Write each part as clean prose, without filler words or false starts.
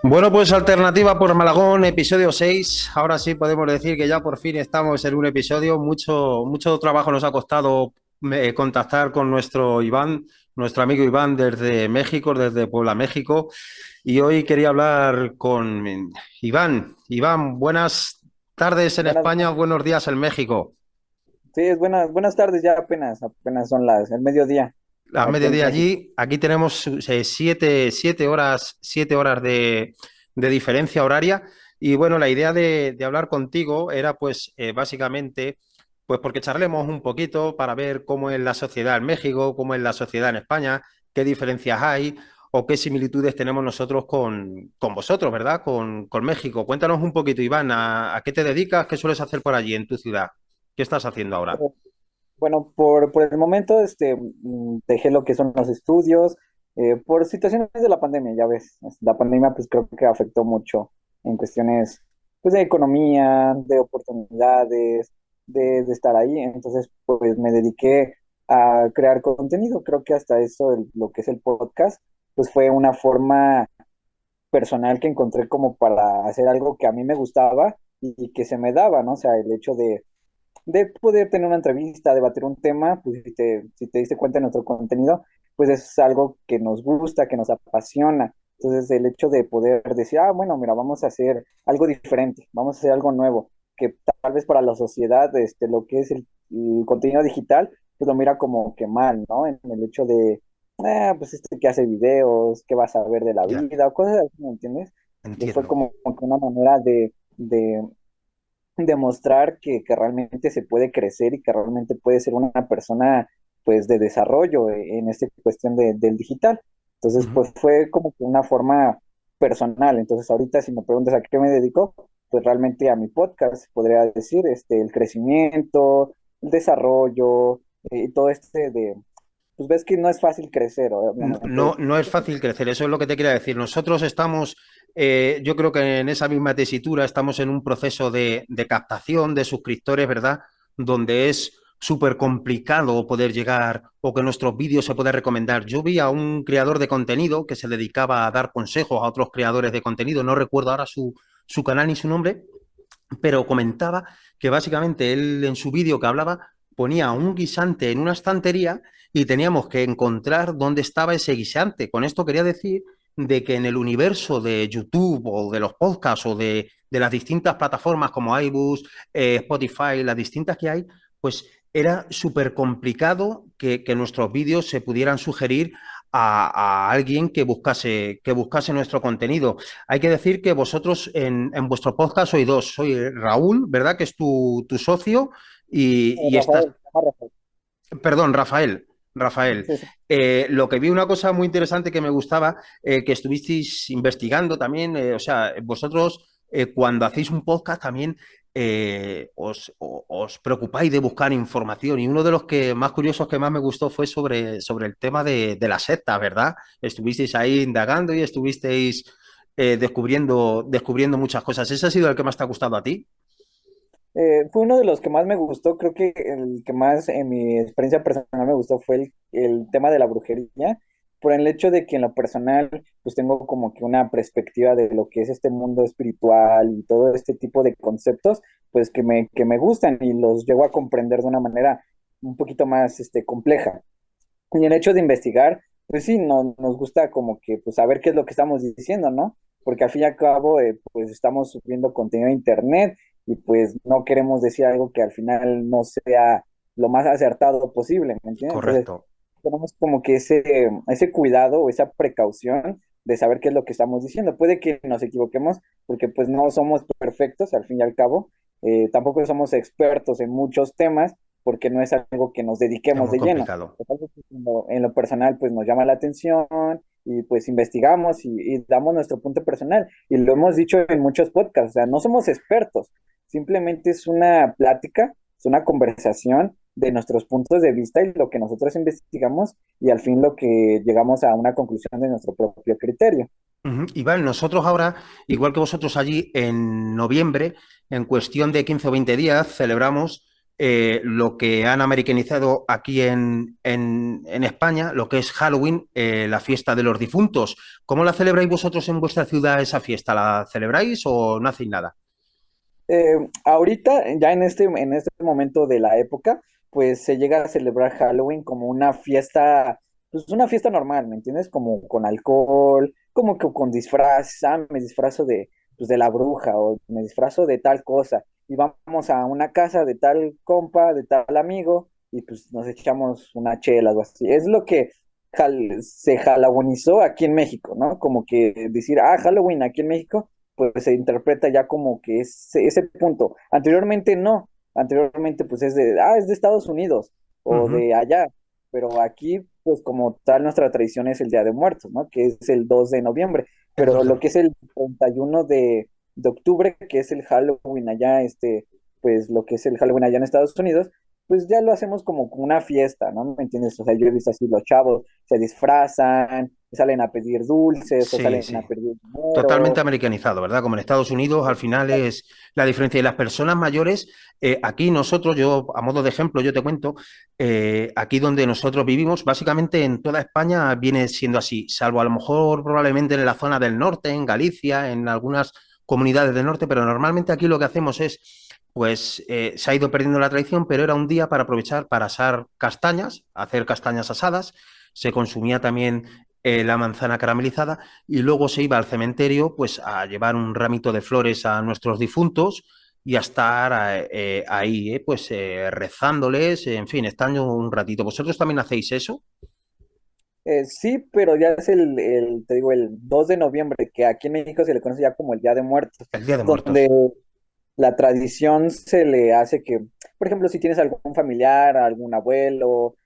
Bueno, pues Alternativa por Malagón, episodio 6. Ahora sí podemos decir que ya por fin estamos en un episodio. Mucho trabajo nos ha costado contactar con nuestro Iván, nuestro amigo Iván desde México, desde Puebla, México. Y hoy quería hablar con Iván. Iván, buenas tardes en Buenas, España, buenos días en México. sí, es buenas tardes, ya apenas son el mediodía A aquí en mediodía México. allí, aquí tenemos siete horas de diferencia horaria. Y bueno, la idea de hablar contigo era pues básicamente pues porque charlemos un poquito para ver cómo es la sociedad en México, cómo es la sociedad en España, qué diferencias hay o qué similitudes tenemos nosotros con vosotros, ¿verdad? Con México. Cuéntanos un poquito, Iván, ¿a qué te dedicas? ¿Qué sueles hacer por allí en tu ciudad? ¿Qué estás haciendo ahora? Bueno, por el momento dejé lo que son los estudios por situaciones de la pandemia, ya ves. La pandemia pues creo que afectó mucho en cuestiones pues de economía, de oportunidades, de estar ahí. Entonces pues me dediqué a crear contenido. Creo que hasta eso, lo que es el podcast, pues fue una forma personal que encontré como para hacer algo que a mí me gustaba y que se me daba, ¿no? O sea, el hecho de poder tener una entrevista, debatir un tema, pues si te diste cuenta de nuestro contenido, pues es algo que nos gusta, que nos apasiona. Entonces, el hecho de poder decir, ah, bueno, mira, vamos a hacer algo diferente, vamos a hacer algo nuevo, que tal vez para la sociedad, lo que es el contenido digital, pues lo mira como que mal, ¿no? En el hecho de, pues que hace videos, qué vas a ver de la Ya, vida, o cosas así, ¿me entiendes? Y fue entiendo. como que una manera de demostrar que realmente se puede crecer y que realmente puede ser una persona pues de desarrollo en esta cuestión del digital. Entonces, Ujú. pues fue como que una forma personal. Entonces, ahorita si me preguntas a qué me dedico, pues realmente a mi podcast, podría decir, el crecimiento, el desarrollo, y todo pues ves que no es fácil crecer, obviamente. No, no es fácil crecer, eso es lo que te quería decir. Nosotros estamos, yo creo que en esa misma tesitura estamos en un proceso de captación de suscriptores, ¿verdad? Donde es súper complicado poder llegar o que nuestros vídeos se puedan recomendar. Yo vi a un creador de contenido que se dedicaba a dar consejos a otros creadores de contenido, no recuerdo ahora su canal ni su nombre, pero comentaba que básicamente él en su vídeo que hablaba ponía un guisante en una estantería y teníamos que encontrar dónde estaba ese guisante. Con esto quería decir de que en el universo de YouTube o de los podcasts o de las distintas plataformas como iBooks, Spotify, las distintas que hay, pues era súper complicado que nuestros vídeos se pudieran sugerir a alguien que buscase nuestro contenido. Hay que decir que vosotros en vuestro podcast sois dos. Soy Raúl, ¿verdad? Que es tu socio y estás... Rafael, se llama Rafael. Perdón, Rafael. Rafael. Sí, sí. Lo que vi una cosa muy interesante que me gustaba, que estuvisteis investigando también, o sea, vosotros cuando hacéis un podcast también os preocupáis de buscar información y uno de los que más curiosos que más me gustó fue sobre el tema de la secta, ¿verdad? Estuvisteis ahí indagando y estuvisteis descubriendo muchas cosas. ¿Ese ha sido el que más te ha gustado a ti? Fue uno de los que más me gustó, creo que el que más en mi experiencia personal me gustó fue el tema de la brujería, por el hecho de que en lo personal pues tengo como que una perspectiva de lo que es este mundo espiritual y todo este tipo de conceptos, pues que me gustan y los llego a comprender de una manera un poquito más compleja. Y el hecho de investigar, pues sí, nos gusta como que pues saber qué es lo que estamos diciendo, ¿no? Porque al fin y al cabo, pues estamos subiendo contenido a internet y pues no queremos decir algo que al final no sea lo más acertado posible, ¿me entiendes? Entonces, Correcto. tenemos como que ese cuidado o esa precaución de saber qué es lo que estamos diciendo. Puede que nos equivoquemos porque pues no somos perfectos al fin y al cabo, tampoco somos expertos en muchos temas porque no es algo que nos Es dediquemos muy de lleno. complicado. Es algo que en lo personal pues nos llama la atención y pues investigamos y damos nuestro punto personal. Y lo hemos dicho en muchos podcasts, o sea, no somos expertos, simplemente es una plática, es una conversación de nuestros puntos de vista y lo que nosotros investigamos y al fin lo que llegamos a una conclusión de nuestro propio criterio. Ujú. Iván, nosotros ahora, igual que vosotros allí en noviembre, en cuestión de 15 o 20 días, celebramos lo que han americanizado aquí en España, lo que es Halloween, la fiesta de los difuntos. ¿Cómo la celebráis vosotros en vuestra ciudad esa fiesta? ¿La celebráis o no hacéis nada? Ahorita, ya en este momento de la época, pues se llega a celebrar Halloween como una fiesta, pues una fiesta normal, ¿me entiendes? Como con alcohol, como que con disfraz, me disfrazo pues de la bruja o me disfrazo de tal cosa y vamos a una casa de tal compa, de tal amigo y pues nos echamos una chela o así. Es lo que se halloweenizó aquí en México, ¿no? Como que decir, Halloween aquí en México pues se interpreta ya como que es ese punto. Anteriormente no, anteriormente pues es de Estados Unidos o Ujú. de allá, pero aquí pues como tal nuestra tradición es el Día de Muertos, ¿no? Que es el 2 de noviembre, El pero 2 de lo que noviembre. es el 31 de octubre, que es el Halloween allá, pues lo que es el Halloween allá en Estados Unidos, pues ya lo hacemos como una fiesta, ¿no? ¿Me entiendes? O sea, yo he visto así los chavos se disfrazan, salen a pedir dulces o Sí, salen a sí. pedir Totalmente dinero. americanizado, ¿verdad? Como en Estados Unidos, al final es la diferencia. Y las personas mayores, aquí nosotros, yo a modo de ejemplo, yo te cuento, aquí donde nosotros vivimos, básicamente en toda España viene siendo así, salvo a lo mejor probablemente en la zona del norte, en Galicia, en algunas comunidades del norte, pero normalmente aquí lo que hacemos es, pues se ha ido perdiendo la tradición, pero era un día para aprovechar para asar castañas, hacer castañas asadas, se consumía también la manzana caramelizada y luego se iba al cementerio pues a llevar un ramito de flores a nuestros difuntos y a estar ahí, pues rezándoles, en fin, estando un ratito. ¿Vosotros también hacéis eso? Sí, pero ya es te digo, el 2 de noviembre, que aquí en México se le conoce ya como el Día de Muertos, El Día de donde Muertos. la tradición se le hace que, por ejemplo, si tienes algún familiar, algún abuelo,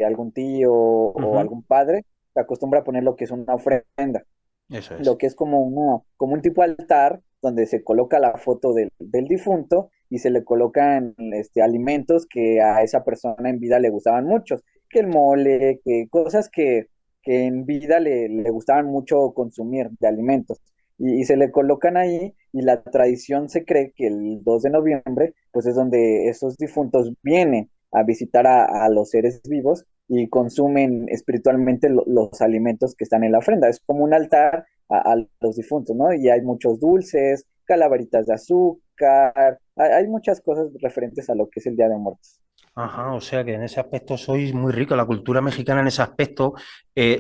algún tío o Ujú. algún padre, se acostumbra a poner lo que es una ofrenda, Eso es. lo que es como un tipo altar donde se coloca la foto del difunto y se le colocan alimentos que a esa persona en vida le gustaban mucho, que el mole, que cosas que en vida le gustaban mucho consumir de alimentos. Y se le colocan ahí y la tradición se cree que el 2 de noviembre pues es donde esos difuntos vienen a visitar a los seres vivos y consumen espiritualmente los alimentos que están en la ofrenda. Es como un altar a los difuntos, ¿no? Y hay muchos dulces, calaveritas de azúcar, hay muchas cosas referentes a lo que es el Día de Muertos. Ajá, o sea que en ese aspecto sois muy rico, la cultura mexicana en ese aspecto.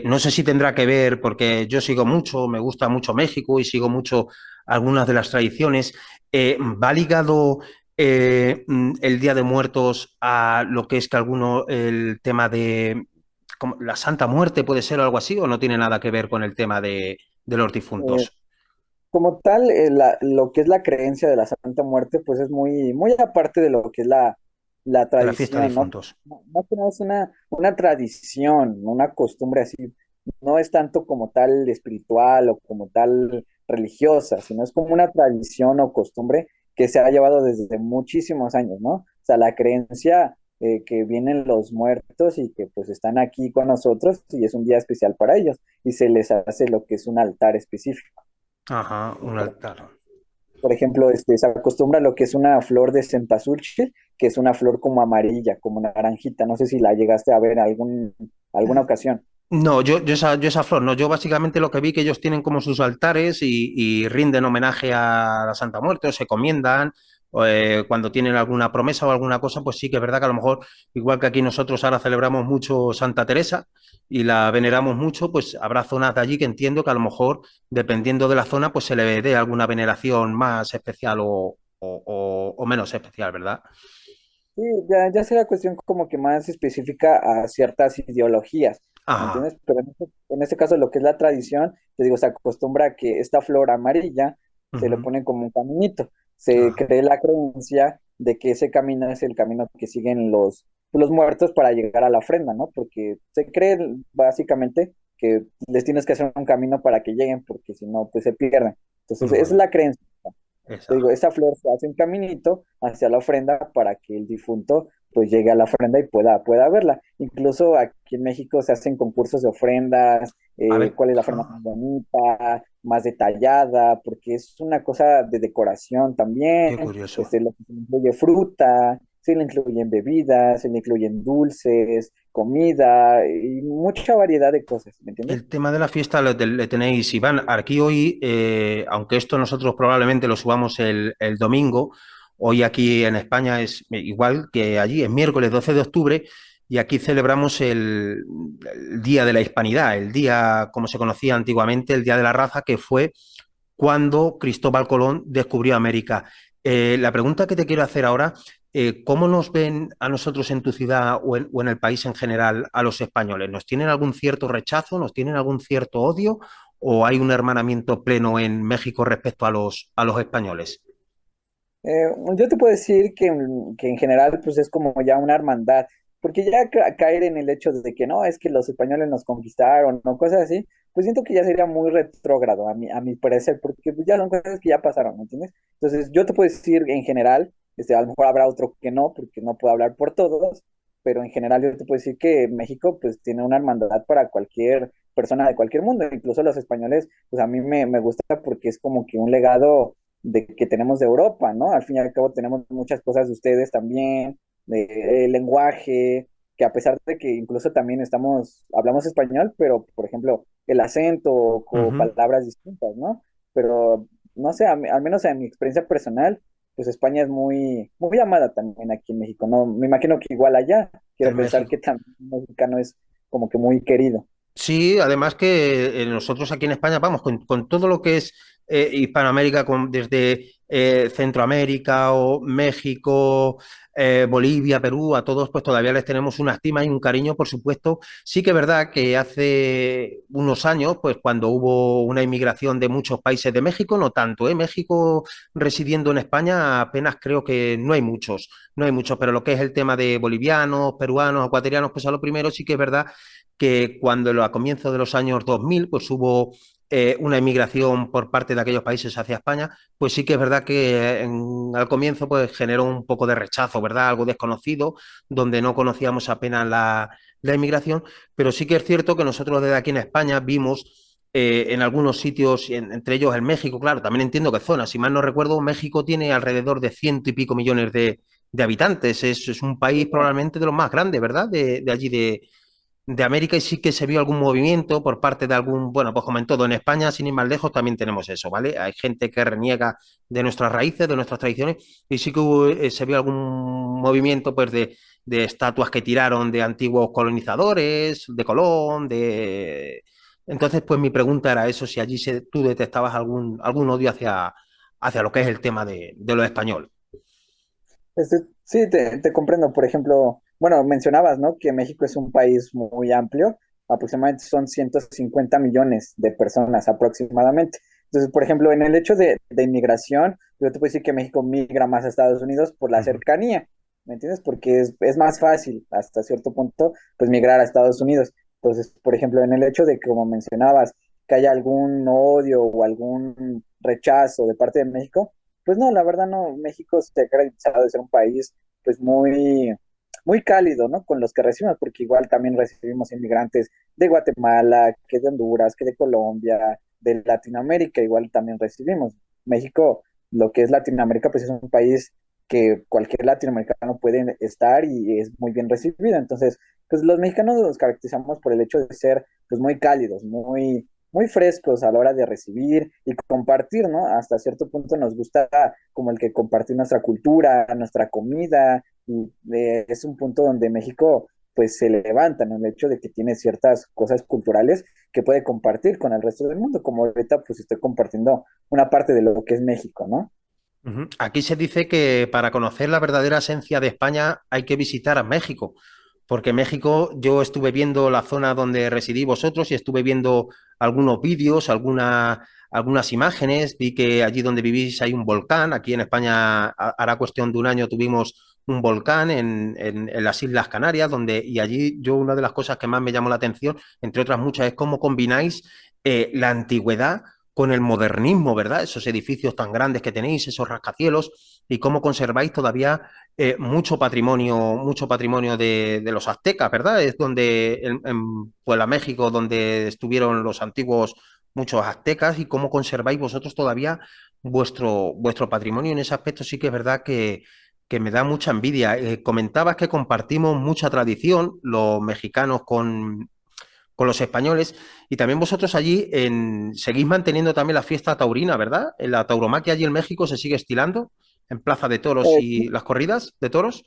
No sé si tendrá que ver, porque yo sigo mucho, me gusta mucho México y sigo mucho algunas de las tradiciones. ¿Va ligado el Día de Muertos a lo que es que alguno, el tema de como la Santa Muerte puede ser o algo así, o no tiene nada que ver con el tema de los Eh, difuntos, Como tal, lo que es la creencia de la Santa Muerte, pues es muy, muy aparte de lo que es la de la fiesta de tradición, ¿no? difuntos? Más que nada es una tradición, una costumbre así. No es tanto como tal espiritual o como tal religiosa, sino es como una tradición o costumbre que se ha llevado desde muchísimos años, ¿no? O sea, la creencia que vienen los muertos y que pues están aquí con nosotros y es un día especial para ellos y se les hace lo que es un altar específico. Ajá, un altar. Por ejemplo, se acostumbra a lo que es una flor de cempasúchil, que es una flor como amarilla, como naranjita. No sé si la llegaste a ver en alguna ocasión. No, yo esa flor, no, yo básicamente lo que vi que ellos tienen como sus altares y rinden homenaje a la Santa Muerte o se comiendan o, cuando tienen alguna promesa o alguna cosa, pues sí que es verdad que a lo mejor, igual que aquí nosotros ahora celebramos mucho Santa Teresa y la veneramos mucho, pues habrá zonas de allí que entiendo que a lo mejor, dependiendo de la zona, pues se le dé alguna veneración más especial o menos especial, ¿verdad? Sí, ya será cuestión como que más específica a ciertas ideologías, ¿me Ajá, entiendes? Pero en este caso, lo que es la tradición, te digo, se acostumbra a que esta flor amarilla se le ujú, pone como un caminito. Se ajá, cree la creencia de que ese camino es el camino que siguen los muertos para llegar a la ofrenda, ¿no? Porque se cree básicamente que les tienes que hacer un camino para que lleguen, porque si no, pues se pierden. Entonces, muy es bien, la creencia. Te digo, esa. esa flor se hace un caminito hacia la ofrenda para que el difunto pues llegue a la ofrenda y pueda verla. Incluso aquí en México se hacen concursos de ofrendas, A ver, cuál es la ofrenda más ah, bonita, más detallada, porque es una cosa de decoración qué también, curioso. lo que incluye fruta, se le incluyen bebidas, se le incluyen dulces, comida y mucha variedad de cosas, ¿me entiendes? El tema de la fiesta le tenéis, Iván. Aquí hoy, aunque esto nosotros probablemente lo subamos el domingo, hoy aquí en España es igual que allí, es miércoles 12 de octubre, y aquí celebramos el Día de la Hispanidad, el día, como se conocía antiguamente, el Día de la Raza, que fue cuando Cristóbal Colón descubrió América. La pregunta que te quiero hacer ahora, ¿cómo nos ven a nosotros en tu ciudad o en el país en general a los españoles? ¿Nos tienen algún cierto rechazo? ¿Nos tienen algún cierto odio? ¿O hay un hermanamiento pleno en México respecto a los españoles? Yo te puedo decir que en general pues es como ya una hermandad, porque ya caer en el hecho de que no, es que los españoles nos conquistaron o cosas así, pues siento que ya sería muy retrógrado a mi parecer, porque pues, ya son cosas que ya pasaron, ¿me entiendes? Entonces yo te puedo decir en general, a lo mejor habrá otro que no, porque no puedo hablar por todos, pero en general yo te puedo decir que México pues tiene una hermandad para cualquier persona de cualquier mundo, incluso los españoles, pues a mí me gusta porque es como que un legado de que tenemos de Europa, ¿no? Al fin y al cabo tenemos muchas cosas de ustedes también, de lenguaje, que a pesar de que incluso también hablamos español, pero por ejemplo, el acento o Ujú. palabras distintas, ¿no? Pero no sé, al menos en mi experiencia personal, pues España es muy amada también aquí en México, ¿no? Me imagino que igual allá, quiero En pensar que México. también el mexicano es como que muy querido. Sí, además que nosotros aquí en España, vamos, con todo lo que es Hispanoamérica, desde Centroamérica o México, Bolivia, Perú, a todos, pues todavía les tenemos una estima y un cariño, por supuesto. Sí que es verdad que hace unos años, pues cuando hubo una inmigración de muchos países de México, no tanto, ¿eh? México residiendo en España apenas creo que no hay muchos, pero lo que es el tema de bolivianos, peruanos, ecuatorianos, pues a lo primero sí que es verdad que cuando a comienzos de los años 2000 pues hubo una inmigración por parte de aquellos países hacia España, pues sí que es verdad que al comienzo pues generó un poco de rechazo, ¿verdad? Algo desconocido, donde no conocíamos apenas la inmigración, pero sí que es cierto que nosotros desde aquí en España vimos en algunos sitios, entre ellos en México, claro, también entiendo que zonas, si mal no recuerdo, México tiene alrededor de ciento y pico millones de habitantes, es un país probablemente de los más grandes, ¿verdad? De allí de América y sí que se vio algún movimiento por parte de algún, bueno, pues como en todo, en España, sin ir más lejos, también tenemos eso, ¿vale? Hay gente que reniega de nuestras raíces, de nuestras tradiciones, y sí que se vio algún movimiento, pues, de estatuas que tiraron de antiguos colonizadores, de Colón, de... Entonces, pues mi pregunta era eso, si allí tú detectabas algún odio hacia lo que es el tema de lo español. Sí, te comprendo. Por ejemplo, bueno, mencionabas, ¿no? Que México es un país muy amplio, aproximadamente son 150 millones de personas aproximadamente. Entonces, por ejemplo, en el hecho de inmigración, yo te puedo decir que México migra más a Estados Unidos por la Uh -huh. cercanía, ¿me entiendes? Porque es más fácil hasta cierto punto, pues migrar a Estados Unidos. Entonces, por ejemplo, en el hecho de que, como mencionabas, que haya algún odio o algún rechazo de parte de México, pues no, la verdad no, México se ha caracterizado de ser un país pues muy cálido, ¿no? Con los que recibimos, porque igual también recibimos inmigrantes de Guatemala, que de Honduras, que de Colombia, de Latinoamérica, igual también recibimos. México, lo que es Latinoamérica, pues es un país que cualquier latinoamericano puede estar y es muy bien recibido. Entonces, pues los mexicanos nos caracterizamos por el hecho de ser pues muy cálidos, muy frescos a la hora de recibir y compartir, ¿no? Hasta cierto punto nos gusta como el que compartir nuestra cultura, nuestra comida, y es un punto donde México pues se levanta, ¿no? El hecho de que tiene ciertas cosas culturales que puede compartir con el resto del mundo, como ahorita pues estoy compartiendo una parte de lo que es México, ¿no? Ujú. Aquí se dice que para conocer la verdadera esencia de España hay que visitar a México, porque México, yo estuve viendo la zona donde residí vosotros y estuve viendo algunos vídeos, algunas imágenes, vi que allí donde vivís hay un volcán, aquí en España hará cuestión de un año tuvimos un volcán en las Islas Canarias, y allí yo una de las cosas que más me llamó la atención, entre otras muchas, es cómo combináis la antigüedad con el modernismo, ¿verdad? Esos edificios tan grandes que tenéis, esos rascacielos, y cómo conserváis todavía mucho patrimonio de los aztecas, ¿verdad? Es donde, en Puebla, México, donde estuvieron los antiguos muchos aztecas, y cómo conserváis vosotros todavía vuestro patrimonio. En ese aspecto sí que es verdad que me da mucha envidia. Comentabas que compartimos mucha tradición, los mexicanos con los españoles, y también vosotros allí seguís manteniendo también la fiesta taurina, ¿verdad? En la tauromaquia allí en México se sigue estilando en Plaza de Toros y Sí, las corridas de toros.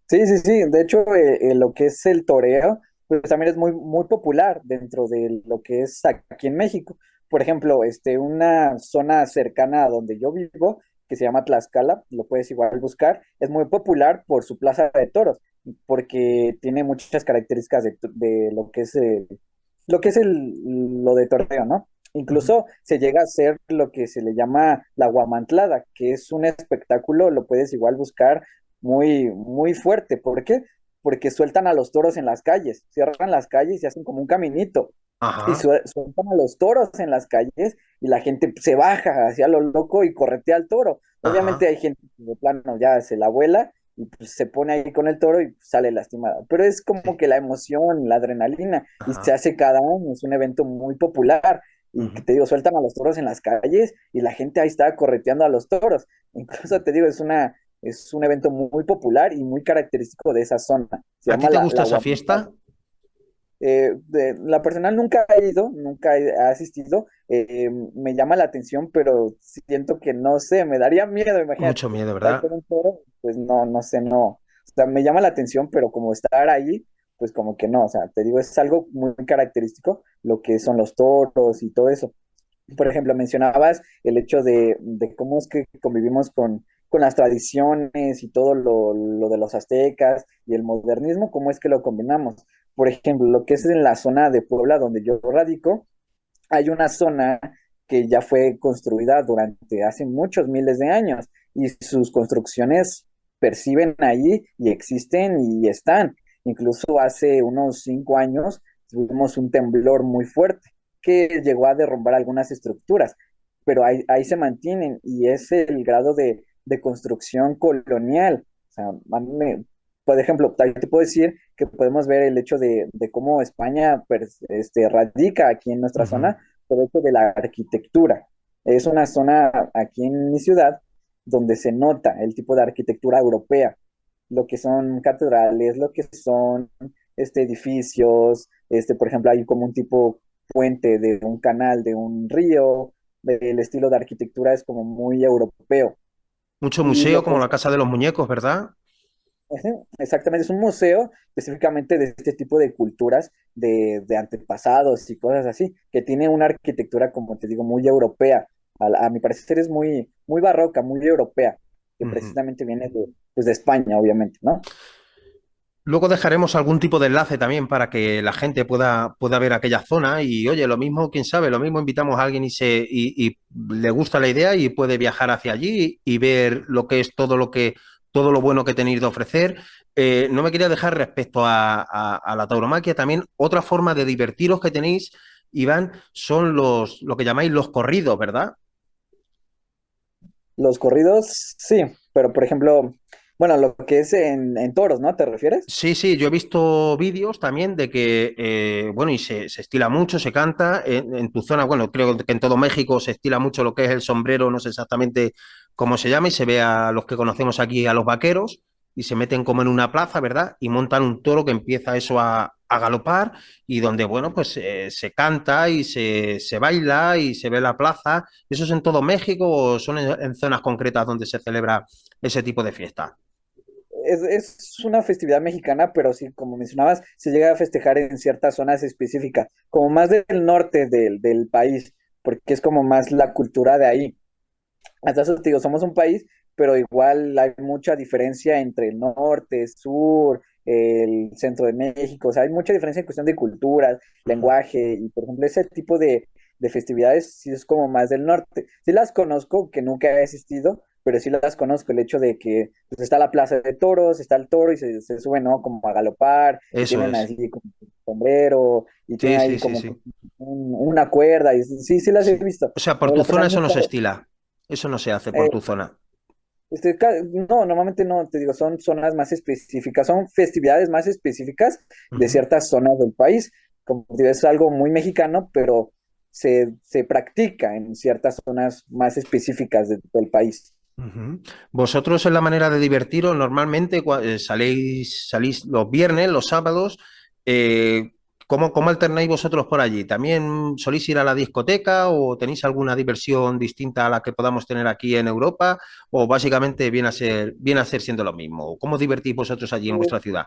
sí, sí, sí. De hecho, lo que es el toreo, pues también es muy, muy popular dentro de lo que es aquí en México. Por ejemplo, una zona cercana a donde yo vivo, que se llama Tlaxcala, lo puedes igual buscar, es muy popular por su plaza de toros, porque tiene muchas características de lo que es lo de toreo, ¿no? Ujú. Incluso se llega a hacer lo que se le llama la guamantlada, que es un espectáculo, lo puedes igual buscar muy, muy fuerte. ¿Por qué? Porque sueltan a los toros en las calles, cierran las calles y hacen como un caminito. Y Ajá, sueltan a los toros en las calles y la gente se baja hacia lo loco y corretea al toro. Obviamente ajá, hay gente que de plano ya se la vuela y pues, se pone ahí con el toro y pues, sale lastimada. Pero es como sí, que la emoción, la adrenalina, y se ajá. hace cada año, es un evento muy popular. Y que Ujú. te digo, sueltan a los toros en las calles y la gente ahí está correteando a los toros. Incluso te digo, es un evento muy popular y muy característico de esa zona. Se ¿A ti llama te la gusta esa fiesta? Guamantada. La personal nunca he ido, nunca he asistido. Me llama la atención, pero siento que no sé, me daría miedo, imagínate, Mucho miedo, estar ¿verdad? con un toro, pues no, no sé, no. O sea, me llama la atención, pero como estar ahí, pues como que no. O sea, te digo, es algo muy característico lo que son los toros y todo eso. Por ejemplo, mencionabas el hecho de cómo es que convivimos con las tradiciones y todo lo de los aztecas y el modernismo, cómo es que lo combinamos. Por ejemplo, lo que es en la zona de Puebla donde yo radico, hay una zona que ya fue construida durante hace muchos miles de años y sus construcciones perciben ahí y existen y están. Incluso hace unos 5 años tuvimos un temblor muy fuerte que llegó a derrumbar algunas estructuras, pero ahí se mantienen y es el grado de construcción colonial. O sea, por ejemplo, ahí te puedo decir que podemos ver el hecho de cómo España radica aquí en nuestra Ujú. zona por eso de la arquitectura. Es una zona aquí en mi ciudad donde se nota el tipo de arquitectura europea, lo que son catedrales, lo que son edificios, por ejemplo, hay como un tipo puente de un canal, de un río, el estilo de arquitectura es como muy europeo. Mucho Y museo lo como la Casa de los Muñecos, ¿verdad? Ujú, exactamente, es un museo específicamente de este tipo de culturas de antepasados y cosas así, que tiene una arquitectura, como te digo, muy europea. A mi parecer es muy, muy barroca, muy europea, que Ujú. precisamente viene pues de España, obviamente, ¿no? Luego dejaremos algún tipo de enlace también para que la gente pueda ver aquella zona y oye, lo mismo, quién sabe, lo mismo invitamos a alguien y le gusta la idea y puede viajar hacia allí y ver lo que es todo lo bueno que tenéis de ofrecer. No me quería dejar respecto a la tauromaquia, también otra forma de divertiros que tenéis, Iván, son lo que llamáis los corridos, ¿verdad? Los corridos, sí, pero por ejemplo, bueno, lo que es en toros, ¿no? ¿Te refieres? Sí, sí, yo he visto vídeos también de que, bueno, y se estila mucho, se canta. En tu zona, bueno, creo que en todo México se estila mucho lo que es el sombrero, no sé exactamente cómo se llama, y se ve a los que conocemos aquí, a los vaqueros, y se meten como en una plaza, ¿verdad? Y montan un toro que empieza eso a galopar, y donde, bueno, pues se canta y se baila y se ve la plaza. ¿Eso es en todo México o son en zonas concretas donde se celebra ese tipo de fiesta? Es una festividad mexicana, pero sí, como mencionabas, se llega a festejar en ciertas zonas específicas, como más del norte del país, porque es como más la cultura de ahí. Hasta eso te digo, somos un país, pero igual hay mucha diferencia entre el norte, sur, el centro de México, o sea, hay mucha diferencia en cuestión de culturas, Ujú. lenguaje, y por ejemplo, ese tipo de festividades sí es como más del norte. Sí las conozco, que nunca he asistido, pero sí las conozco, el hecho de que pues, está la plaza de toros, está el toro y se suben, ¿no? Como a galopar, y Eso tienen es. así como un sombrero, y tienen Sí, sí, ahí sí, como sí. una cuerda, y sí, sí las he Sí. visto. O sea, por Pero tu la zona personal eso no nunca, se estila. Eso no se hace por eh, tu zona. no, normalmente no, te digo, son zonas más específicas, son festividades más específicas de Ujú. ciertas zonas del país. Como te digo, es algo muy mexicano, pero se practica en ciertas zonas más específicas del país. Ujú. Vosotros en la manera de divertiros, normalmente salís los viernes, los sábados. eh, ¿Cómo alternáis vosotros por allí? ¿También solís ir a la discoteca o tenéis alguna diversión distinta a la que podamos tener aquí en Europa? ¿O básicamente viene a ser siendo lo mismo? ¿Cómo divertís vosotros allí en vuestra ciudad?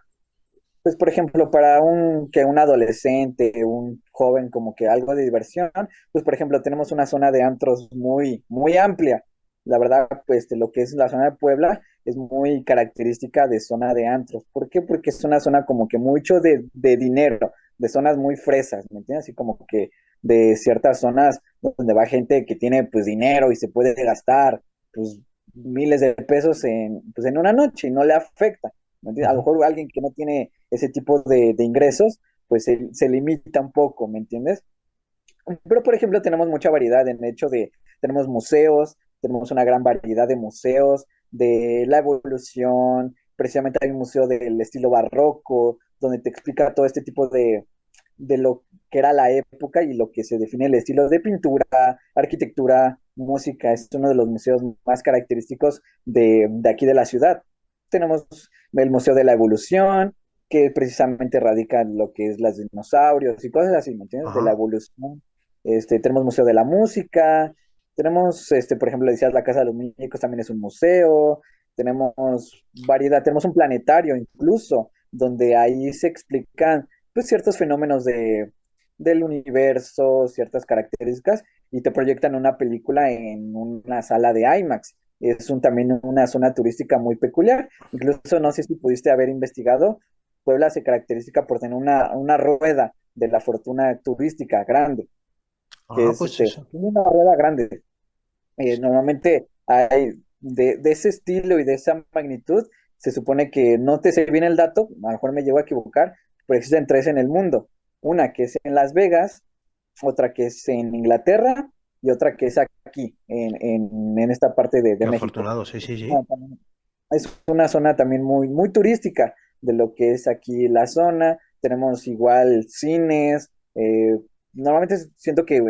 Pues, por ejemplo, para un adolescente, un joven, como que algo de diversión, pues, por ejemplo, tenemos una zona de antros muy, muy amplia. La verdad, pues, de lo que es la zona de Puebla es muy característica de zona de antros. ¿Por qué? Porque es una zona como que mucho de dinero, de zonas muy fresas, ¿me entiendes? Así como que de ciertas zonas donde va gente que tiene, pues, dinero y se puede gastar, pues, miles de pesos pues, en una noche y no le afecta. ¿Me entiendes? A lo Ujú. mejor alguien que no tiene ese tipo de ingresos, pues se limita un poco, ¿me entiendes? Pero, por ejemplo, tenemos mucha variedad en el hecho de, tenemos museos, tenemos una gran variedad de museos, de la evolución, precisamente hay un museo del estilo barroco, donde te explica todo este tipo de lo que era la época y lo que se define el estilo de pintura, arquitectura, música. Es uno de los museos más característicos de aquí de la ciudad. Tenemos el Museo de la Evolución, que precisamente radica en lo que es los dinosaurios y cosas así, ¿me entiendes? De la Ajá. evolución. Tenemos Museo de la Música, tenemos, por ejemplo, decías, la Casa de los Muñecos también es un museo, tenemos variedad, tenemos un planetario incluso, donde ahí se explican pues ciertos fenómenos del universo, ciertas características, y te proyectan una película en una sala de IMAX. También una zona turística muy peculiar. Incluso no sé si pudiste haber investigado, Puebla se caracteriza por tener una rueda de la fortuna turística grande, que Ah, es pues eso. una rueda grande. Normalmente hay de ese estilo y de esa magnitud, se supone que no te sé bien el dato, a lo mejor me llevo a equivocar, pero existen tres en el mundo. Una que es en Las Vegas, otra que es en Inglaterra y otra que es aquí, en esta parte de Qué México. afortunado, sí, sí, Ah, sí. también es una zona también muy, muy turística de lo que es aquí la zona. Tenemos igual cines. Normalmente siento que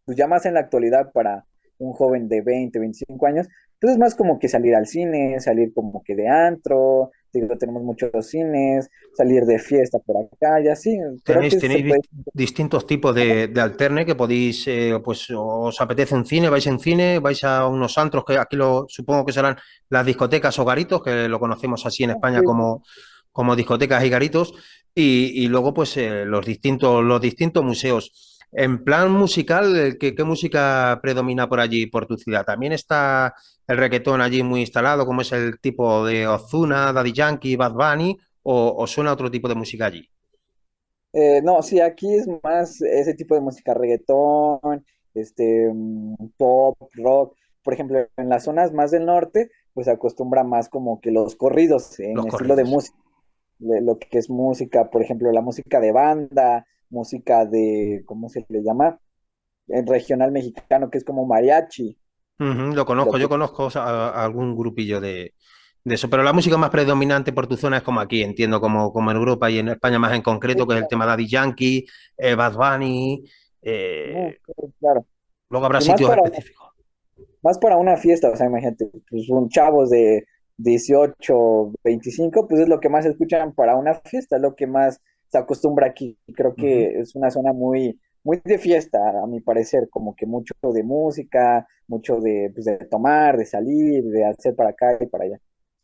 pues ya más en la actualidad para un joven de 20, 25 años, pues es más como que salir al cine, salir como que de antro. Digo, tenemos muchos cines, salir de fiesta por acá y así. Creo Tenéis, que se tenéis puede. distintos tipos de alterne que podéis, pues os apetece un cine, vais en cine, vais a unos antros que aquí supongo que serán las discotecas o garitos, que lo conocemos así en España como discotecas y garitos, y luego pues los distintos museos. En plan musical, ¿qué música predomina por allí, por tu ciudad? ¿También está el reggaetón allí muy instalado, como es el tipo de Ozuna, Daddy Yankee, Bad Bunny, o suena otro tipo de música allí? No, sí, aquí es más ese tipo de música, reggaetón, pop, rock. Por ejemplo, en las zonas más del norte, pues se acostumbra más como que los corridos Los en estilo de corridos. música, de lo que es música, por ejemplo, la música de banda, música de, ¿cómo se le llama? El regional mexicano, que es como mariachi, Ujú, lo lo conozco, yo que conozco a algún grupillo de eso, pero la música más predominante por tu zona es como aquí, entiendo, como en Europa y en España más en concreto, que es el tema Daddy Yankee, Bad Bunny, no, eh, claro. luego habrá Y sitios específicos. más para una fiesta, o sea, imagínate, pues un chavos de 18, 25, pues es lo que más escuchan para una fiesta, es lo que más se acostumbra aquí. Creo Ujú. que es una zona muy, muy de fiesta, a mi parecer, como que mucho de música, mucho pues, de tomar, de salir, de hacer para acá y para allá.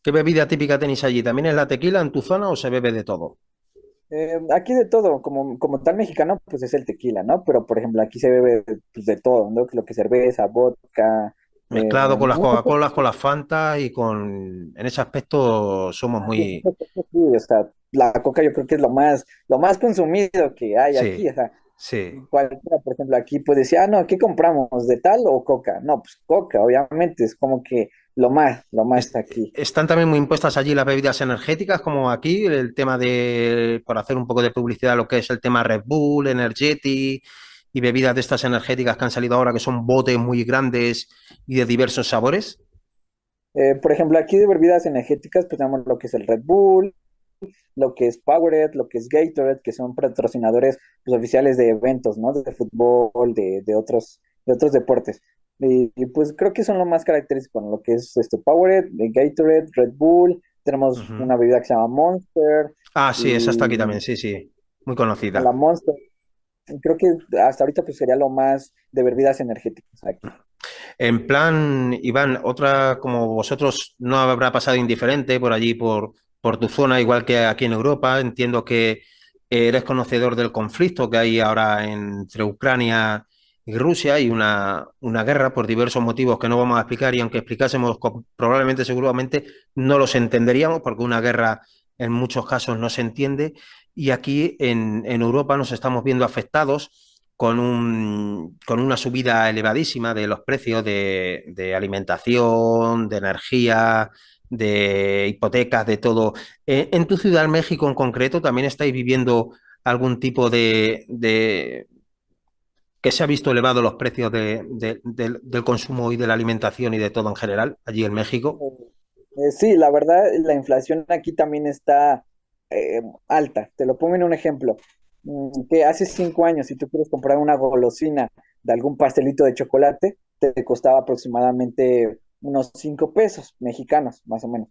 ¿Qué bebida típica tenéis allí? ¿También es la tequila en tu zona o se bebe de todo? Aquí de todo, como tal mexicano, pues es el tequila, ¿no? Pero, por ejemplo, aquí se bebe pues, de todo, ¿no? Lo que cerveza, vodka, Mezclado con las muchas cosas. Coca-Colas, con las Fantas y con... En ese aspecto somos Sí, muy... sí, o sea, la coca yo creo que es lo más consumido que hay Sí, aquí, o sea, sí. cualquiera, por ejemplo, aquí puede decir, ah, no, ¿qué compramos? ¿De tal o coca? No, pues coca, obviamente, es como que lo más aquí. Están también muy impuestas allí las bebidas energéticas, como aquí, el tema de, por hacer un poco de publicidad, lo que es el tema Red Bull, Energetic y bebidas de estas energéticas que han salido ahora, que son botes muy grandes y de diversos sabores. Por ejemplo, aquí de bebidas energéticas, pues tenemos lo que es el Red Bull, lo que es Powerade, lo que es Gatorade, que son patrocinadores pues, oficiales de eventos, ¿no? De fútbol, de otros deportes. Y pues creo que son lo más característico, ¿no? Lo que es Powerade, Gatorade, Red Bull, tenemos Ujú. una bebida que se llama Monster, Ah, sí, esa está aquí también, y sí, sí, muy a la conocida. Monster, y creo que hasta ahorita pues sería lo más de bebidas energéticas aquí. En plan, Iván, otra como vosotros no habrá pasado indiferente por allí, por tu zona, igual que aquí en Europa. Entiendo que eres conocedor del conflicto que hay ahora entre Ucrania y Rusia y una guerra por diversos motivos que no vamos a explicar y aunque explicásemos probablemente, seguramente, no los entenderíamos porque una guerra en muchos casos no se entiende y aquí en Europa nos estamos viendo afectados con una subida elevadísima de los precios de alimentación, de energía, de hipotecas, de todo. En tu ciudad, en México en concreto, también estáis viviendo algún tipo de que se ha visto elevado los precios del consumo y de la alimentación y de todo en general allí en México. Sí, la verdad, la inflación aquí también está alta. Te lo pongo en un ejemplo. Que hace 5 años, si tú quieres comprar una golosina de algún pastelito de chocolate, te costaba aproximadamente unos 5 pesos mexicanos, más o menos.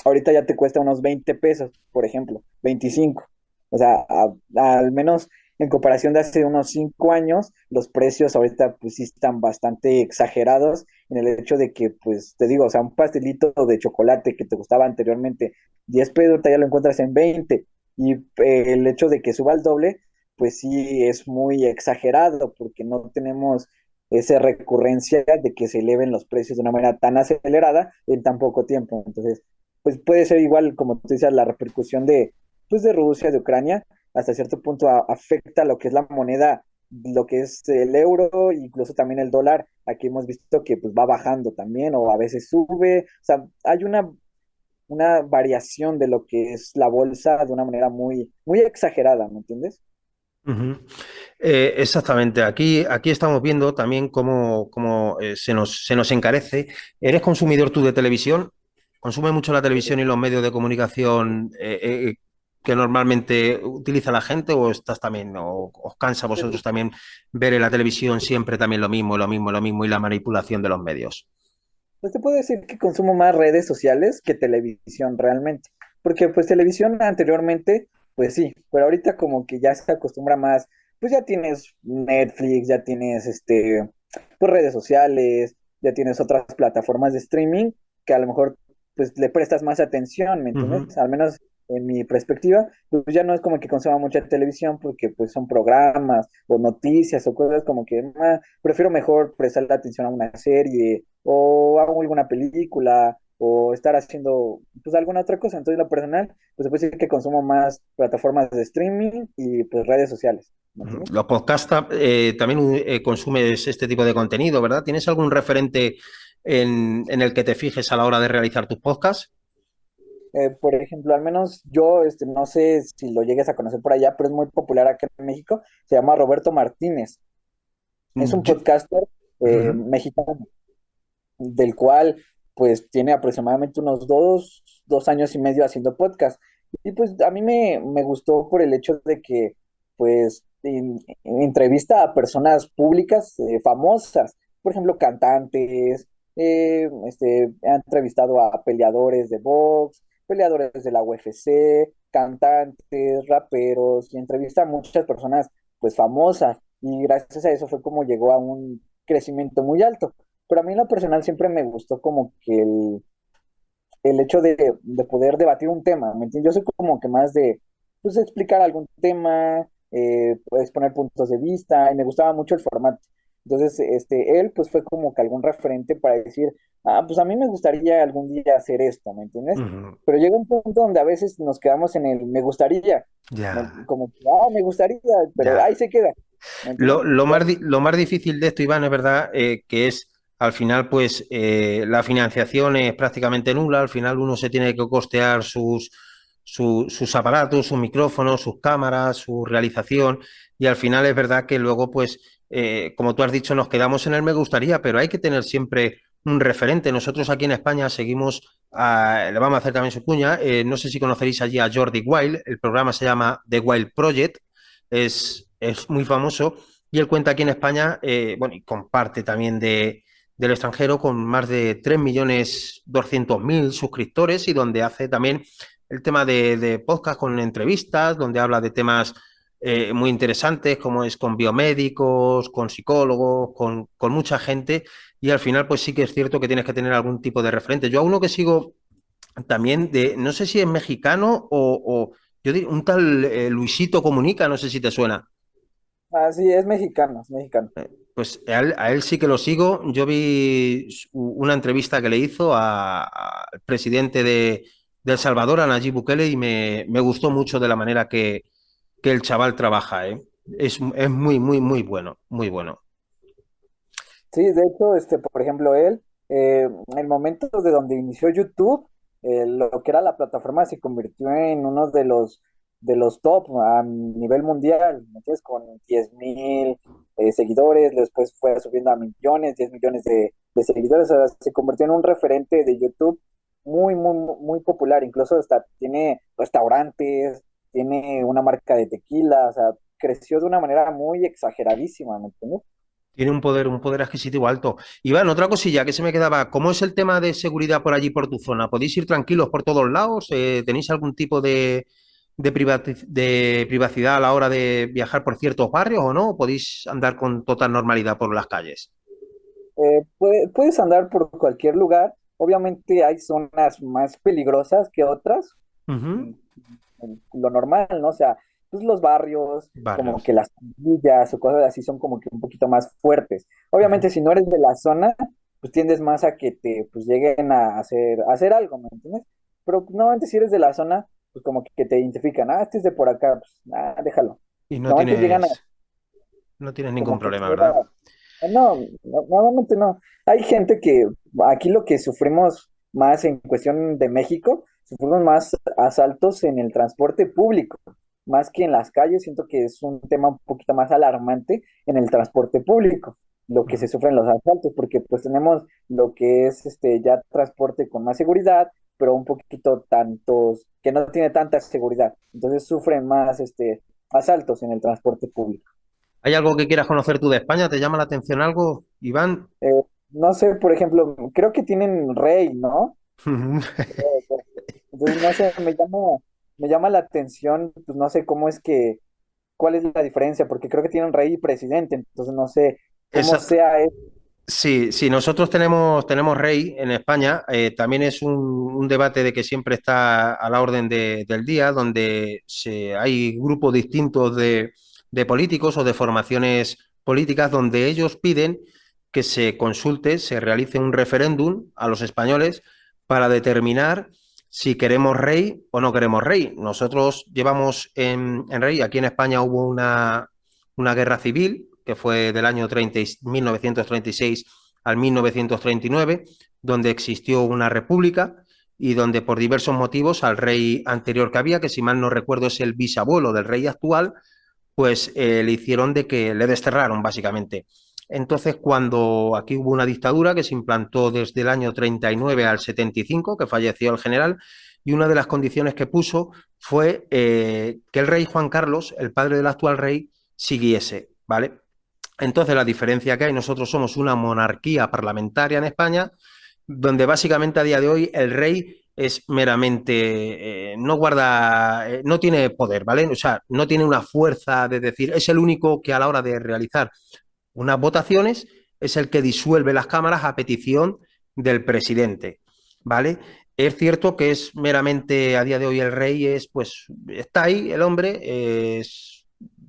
Ahorita ya te cuesta unos 20 pesos, por ejemplo, 25. O sea, al menos en comparación de hace unos 5 años, los precios ahorita pues sí están bastante exagerados en el hecho de que, pues te digo, o sea, un pastelito de chocolate que te costaba anteriormente 10 pesos, ahorita ya lo encuentras en 20. Y el hecho de que suba al doble, pues sí es muy exagerado porque no tenemos esa recurrencia de que se eleven los precios de una manera tan acelerada en tan poco tiempo. Entonces, pues puede ser igual, como tú dices, la repercusión pues de Rusia, de Ucrania, hasta cierto punto afecta lo que es la moneda, lo que es el euro, incluso también el dólar. Aquí hemos visto que pues va bajando también o a veces sube. O sea, hay una variación de lo que es la bolsa de una manera muy, muy exagerada, ¿me entiendes? Ujú. Exactamente. Aquí estamos viendo también cómo se nos encarece. ¿Eres consumidor tú de televisión? ¿Consume mucho la televisión y los medios de comunicación que normalmente utiliza la gente o estás también, o os cansa a vosotros también ver en la televisión siempre también lo mismo, lo mismo, lo mismo y la manipulación de los medios? Pues te puedo decir que consumo más redes sociales que televisión realmente, porque pues televisión anteriormente, pues sí, pero ahorita como que ya se acostumbra más, pues ya tienes Netflix, ya tienes pues redes sociales, ya tienes otras plataformas de streaming que a lo mejor pues le prestas más atención, ¿me entiendes? Ujú. Al menos en mi perspectiva, pues ya no es como que consuma mucha televisión porque pues son programas o noticias o cosas como que prefiero mejor prestarle atención a una serie o hago alguna película o estar haciendo pues alguna otra cosa. Entonces, lo personal, pues se puede decir que consumo más plataformas de streaming y pues redes sociales, ¿me entiendes? Los podcasts también consumes este tipo de contenido, ¿verdad? ¿Tienes algún referente en el que te fijes a la hora de realizar tus podcasts? Por ejemplo, al menos yo no sé si lo llegues a conocer por allá, pero es muy popular acá en México. Se llama Roberto Martínez. Es un Yo- podcaster Ujú. mexicano, del cual pues tiene aproximadamente unos 2 años y medio haciendo podcast. Y pues a mí me gustó por el hecho de que pues entrevista a personas públicas famosas, por ejemplo, cantantes, ha entrevistado a peleadores de box, peleadores de la UFC, cantantes, raperos, y entrevista a muchas personas pues famosas. Y gracias a eso fue como llegó a un crecimiento muy alto. Pero a mí en lo personal siempre me gustó como que el hecho de poder debatir un tema, ¿me entiendes? Yo soy como que más de, pues, explicar algún tema, exponer puntos de vista, y me gustaba mucho el formato. Entonces, él, pues, fue como que algún referente para decir, pues a mí me gustaría algún día hacer esto, ¿me entiendes? Ujú. Pero llega un punto donde a veces nos quedamos en el me gustaría, Ya, como, me gustaría, pero ahí ya. se queda, ¿me entiendes? Lo más difícil de esto, Iván, es verdad que es al final, pues la financiación es prácticamente nula. Al final uno se tiene que costear sus aparatos, sus micrófonos, sus cámaras, su realización. Y al final es verdad que luego, pues, como tú has dicho, nos quedamos en el me gustaría, pero hay que tener siempre un referente. Nosotros aquí en España seguimos, le vamos a hacer también su cuña. No sé si conoceréis allí a Jordi Wild. El programa se llama The Wild Project. Es muy famoso y él cuenta aquí en España, bueno, y comparte también del extranjero con más de 3.200.000 suscriptores y donde hace también el tema de podcast con entrevistas, donde habla de temas muy interesantes, como es con biomédicos, con psicólogos, con mucha gente, y al final pues sí que es cierto que tienes que tener algún tipo de referente. Yo a uno que sigo también de, no sé si es mexicano o yo diría, un tal Luisito Comunica, no sé si te suena. Ah, sí, es mexicano, es mexicano. Pues a él sí que lo sigo. Yo vi una entrevista que le hizo al presidente de El Salvador, a Nayib Bukele, y me gustó mucho de la manera que el chaval trabaja, ¿eh? Es muy, muy, muy bueno, muy bueno. Sí, de hecho, por ejemplo, él, en el momento de donde inició YouTube, lo que era la plataforma se convirtió en uno de los top a nivel mundial, ¿me entiendes? Con 10.000 seguidores, después fue subiendo a millones, 10 millones de seguidores, o sea, se convirtió en un referente de YouTube muy, muy, muy popular, incluso hasta tiene restaurantes, tiene una marca de tequila, o sea, creció de una manera muy exageradísima, ¿me entiendes? Tiene un poder adquisitivo alto. Iván, otra cosilla que se me quedaba, ¿cómo es el tema de seguridad por allí, por tu zona? ¿Podéis ir tranquilos por todos lados? ¿Tenéis algún tipo de privacidad a la hora de viajar por ciertos barrios o no? ¿O podéis andar con total normalidad por las calles? Puedes andar por cualquier lugar. Obviamente hay zonas más peligrosas que otras, Ujú. mm, lo normal, ¿no? O sea, pues los barrios, como Barrios. que las pandillas o cosas así son como que un poquito más fuertes. Obviamente, Ujú. si no eres de la zona, pues tiendes más a que te pues, lleguen a hacer algo, ¿me entiendes? Pero pues, normalmente si eres de la zona, pues como que te identifican, ah, este es de por acá, pues, ah, déjalo. Y Normalmente llegan a no tienes ningún como que problema, ¿verdad? no, normalmente no. Hay gente que aquí lo que sufrimos más en cuestión de México, sufrimos más asaltos en el transporte público, más que en las calles. Siento que es un tema un poquito más alarmante en el transporte público, lo que se Ujú. sufren los asaltos, porque pues tenemos lo que es ya transporte con más seguridad, pero un poquito tantos que no tiene tanta seguridad. Entonces sufren más asaltos en el transporte público. ¿Hay algo que quieras conocer tú de España? ¿Te llama la atención algo, Iván? No sé, por ejemplo, creo que tienen rey, ¿no? Entonces, no sé, me llama la atención, pues no sé cómo es que, cuál es la diferencia, porque creo que tienen rey y presidente, entonces no sé cómo Exacto. sea eso. Sí, sí, nosotros tenemos rey en España. También es un debate de que siempre está a la orden del día, donde hay grupos distintos de políticos o de formaciones políticas donde ellos piden que se consulte, se realice un referéndum a los españoles para determinar si queremos rey o no queremos rey. Nosotros llevamos en rey, aquí en España hubo una guerra civil que fue del año 1936 al 1939, donde existió una república y donde por diversos motivos al rey anterior que había, que si mal no recuerdo es el bisabuelo del rey actual, pues le hicieron de que le desterraron básicamente. Entonces, cuando aquí hubo una dictadura que se implantó desde el año 39 al 75, que falleció el general, y una de las condiciones que puso fue que el rey Juan Carlos, el padre del actual rey, siguiese, ¿vale? Entonces, la diferencia que hay, nosotros somos una monarquía parlamentaria en España, donde básicamente a día de hoy el rey es meramente, no guarda, no tiene poder, ¿vale? O sea, no tiene una fuerza de decir, es el único que a la hora de realizar unas votaciones es el que disuelve las cámaras a petición del presidente, ¿vale? Es cierto que es meramente a día de hoy el rey es, pues, está ahí el hombre,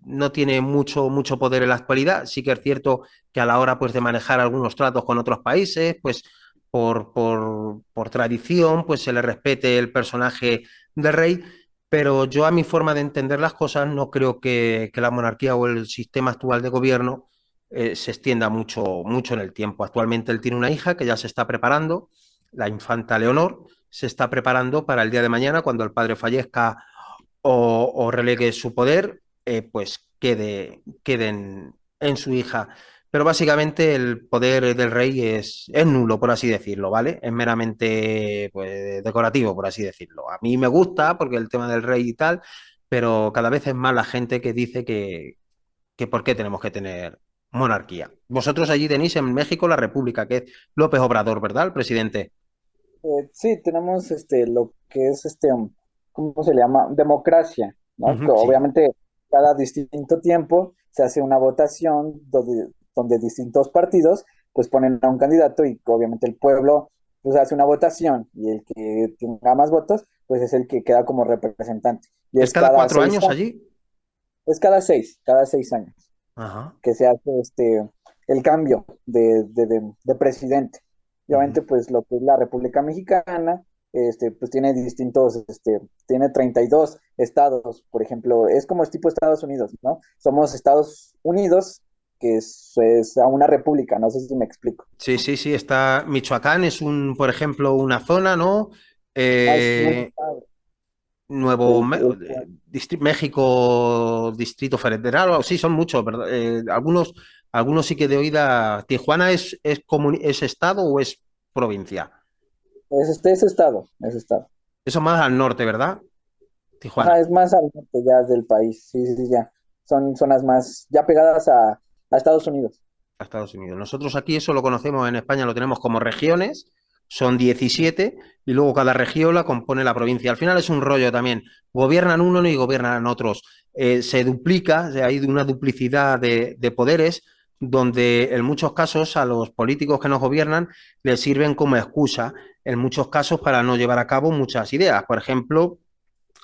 no tiene mucho poder en la actualidad. Sí que es cierto que a la hora, pues, de manejar algunos tratos con otros países, pues, por tradición, pues se le respete el personaje del rey, pero yo a mi forma de entender las cosas no creo que la monarquía o el sistema actual de gobierno se extienda mucho en el tiempo. Actualmente él tiene una hija que ya se está preparando, la infanta Leonor, se está preparando para el día de mañana, cuando el padre fallezca o relegue su poder, pues quede en su hija. Pero básicamente el poder del rey es nulo, por así decirlo, ¿vale? Es meramente pues, decorativo, por así decirlo. A mí me gusta porque el tema del rey y tal, pero cada vez es más la gente que dice que por qué tenemos que tener monarquía. Vosotros allí tenéis en México la República, que es López Obrador, ¿verdad? El presidente. Sí, tenemos lo que es ¿cómo se le llama? Democracia, ¿no? Que Ujú, sí. obviamente cada distinto tiempo se hace una votación donde distintos partidos pues ponen a un candidato y obviamente el pueblo pues hace una votación y el que tenga más votos pues es el que queda como representante. Y ¿Es es cada cada cuatro seis años años, allí? es cada 6 años Ajá. que se hace el cambio de presidente. Y Ujú. obviamente, pues lo que es la República Mexicana, pues tiene tiene 32 estados, por ejemplo, es como es tipo Estados Unidos, ¿no? Somos Estados Unidos, que es a una república, no sé si me explico. Sí, sí, sí, está Michoacán, es un, por ejemplo, una zona, ¿no? Es un Eh, estado. Nuevo El, el- México, Distrito Federal, sí, son muchos, ¿verdad? Algunos sí que de oída. ¿Tijuana es estado o es provincia? es estado, es estado. Eso más al norte, ¿verdad? Ajá, Tijuana, es más al norte ya del país, sí, sí, sí, ya. Son zonas más, ya pegadas a Estados Unidos. a Estados Unidos. Nosotros aquí eso lo conocemos en España, lo tenemos como regiones, son 17 y luego cada región la compone la provincia. Al final es un rollo también. Gobiernan unos y gobiernan otros. Se duplica, o sea, hay una duplicidad de poderes donde en muchos casos a los políticos que nos gobiernan les sirven como excusa en muchos casos para no llevar a cabo muchas ideas. Por ejemplo,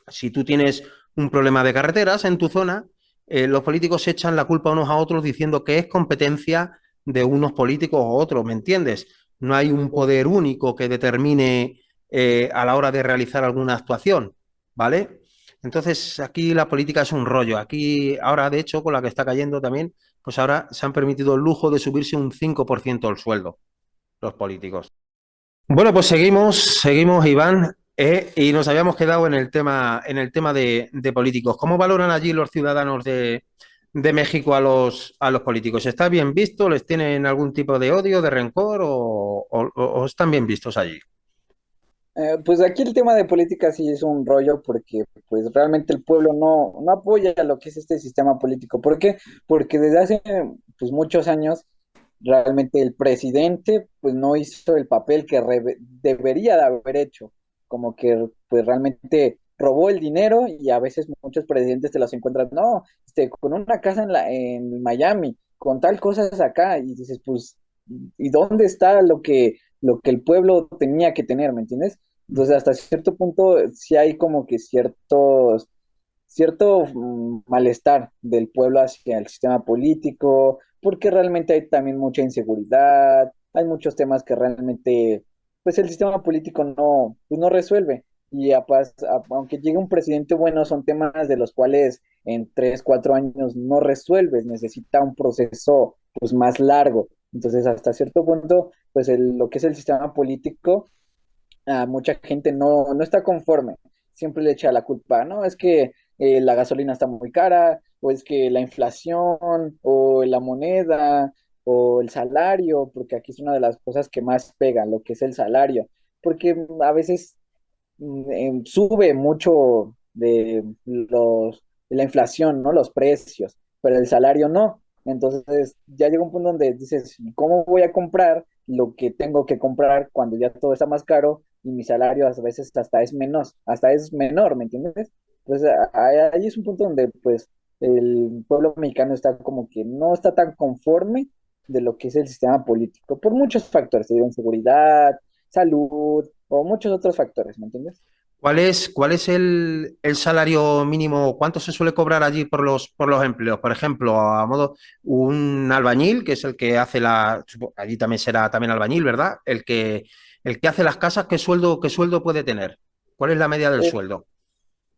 si tú tienes un problema de carreteras en tu zona, los políticos echan la culpa unos a otros diciendo que es competencia de unos políticos o otros, ¿me entiendes? No hay un poder único que determine a la hora de realizar alguna actuación, ¿vale? Entonces aquí la política es un rollo. Aquí ahora, de hecho, con la que está cayendo también, pues ahora se han permitido el lujo de subirse un 5% el sueldo los políticos. Bueno, pues seguimos, Iván, y nos habíamos quedado en el tema de políticos. ¿Cómo valoran allí los ciudadanos de México a los políticos? ¿Está bien visto? ¿Les tienen algún tipo de odio, de rencor o están bien vistos allí? Pues aquí el tema de política sí es un rollo porque pues realmente el pueblo no apoya lo que es este sistema político. ¿Por qué? Porque desde hace pues muchos años realmente el presidente pues no hizo el papel que debería de haber hecho. Como que pues realmente robó el dinero y a veces muchos presidentes te los encuentran, no, con una casa en Miami, con tal cosas acá y dices pues, ¿y dónde está lo que el pueblo tenía que tener? ¿Me entiendes? Entonces, hasta cierto punto, sí hay como que cierto malestar del pueblo hacia el sistema político, porque realmente hay también mucha inseguridad, hay muchos temas que realmente, pues el sistema político pues, no resuelve. Y aunque llegue un presidente bueno, son temas de los cuales en 3, 4 años no resuelves, necesita un proceso pues más largo. Entonces, hasta cierto punto, pues lo que es el sistema político mucha gente no está conforme. Siempre le echa la culpa, no, es que la gasolina está muy cara, o es que la inflación, o la moneda, o el salario, porque aquí es una de las cosas que más pegan, lo que es el salario, porque a veces sube mucho de la inflación, ¿no? Los precios, pero el salario no. Entonces ya llega un punto donde dices, ¿cómo voy a comprar lo que tengo que comprar cuando ya todo está más caro y mi salario a veces hasta es menor, ¿me entiendes? Entonces ahí es un punto donde pues el pueblo mexicano está como que no está tan conforme de lo que es el sistema político, por muchos factores, te digo, inseguridad, salud o muchos otros factores, ¿me entiendes? Cuál es el salario mínimo? ¿Cuánto se suele cobrar allí por los empleos? Por ejemplo, a modo un albañil, que es el que hace allí también será también albañil, ¿verdad? El que hace las casas, qué sueldo puede tener? ¿Cuál es la media del Eh, sueldo?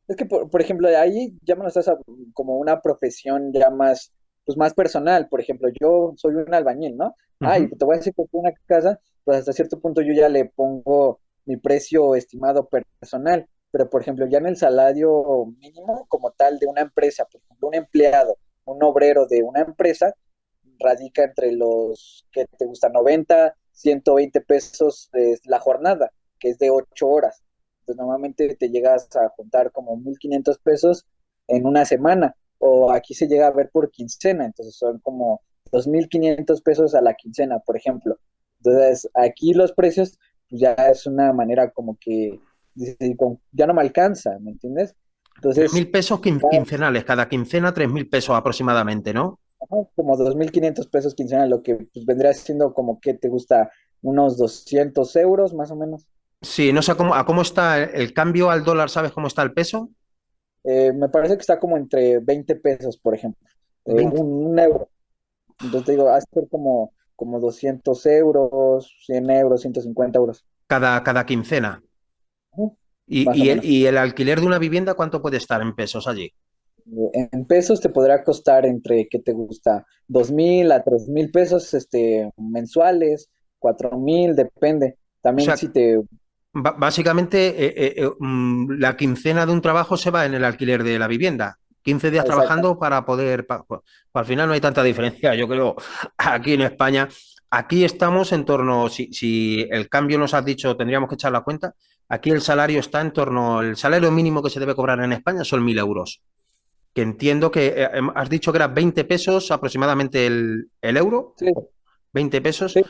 es que, por ejemplo, de ahí ya me lo estás como una profesión ya más, pues más personal. Por ejemplo, yo soy un albañil, ¿no? Y Ujú. te voy a decir que por una casa, pues hasta cierto punto yo ya le pongo mi precio estimado personal. Pero, por ejemplo, ya en el salario mínimo como tal de una empresa, por ejemplo, un empleado, un obrero de una empresa, radica entre los que te gustan 90, 120 pesos la jornada, que es de 8 horas. Entonces normalmente te llegas a juntar como 1,500 pesos en una semana, o aquí se llega a ver por quincena, entonces son como 2,500 pesos a la quincena, por ejemplo. Entonces, aquí los precios, pues ya es una manera como que dices, ya no me alcanza, ¿me entiendes? Tres Entonces, mil pesos ya, quincenales, cada quincena 3.000 pesos aproximadamente, ¿no? ajá, como 2,500 pesos quincena, lo que pues, vendría siendo como que te gusta unos 200 euros más o menos. Sí, no sé a cómo está el cambio al dólar, ¿sabes cómo está el peso? Me parece que está como entre 20 pesos, por ejemplo, 20 un euro. Entonces te digo, hace ser como 200 euros, 100 euros, 150 euros. cada quincena. Ujú, ¿Y, más o y el, menos. y el alquiler de una vivienda cuánto puede estar en pesos allí? En pesos te podrá costar entre, ¿qué te gusta? 2,000 a 3,000 pesos mensuales, 4,000, depende. O También sea, si te... básicamente la quincena de un trabajo se va en el alquiler de la vivienda. 15 días Exacto. trabajando para poder... pues, al final no hay tanta diferencia, yo creo, aquí en España. Aquí estamos en torno, si el cambio nos has dicho, tendríamos que echar la cuenta, aquí el salario está en torno, el salario mínimo que se debe cobrar en España son 1.000 euros. Que entiendo que has dicho que era 20 pesos aproximadamente el euro, Sí, 20 pesos, sí,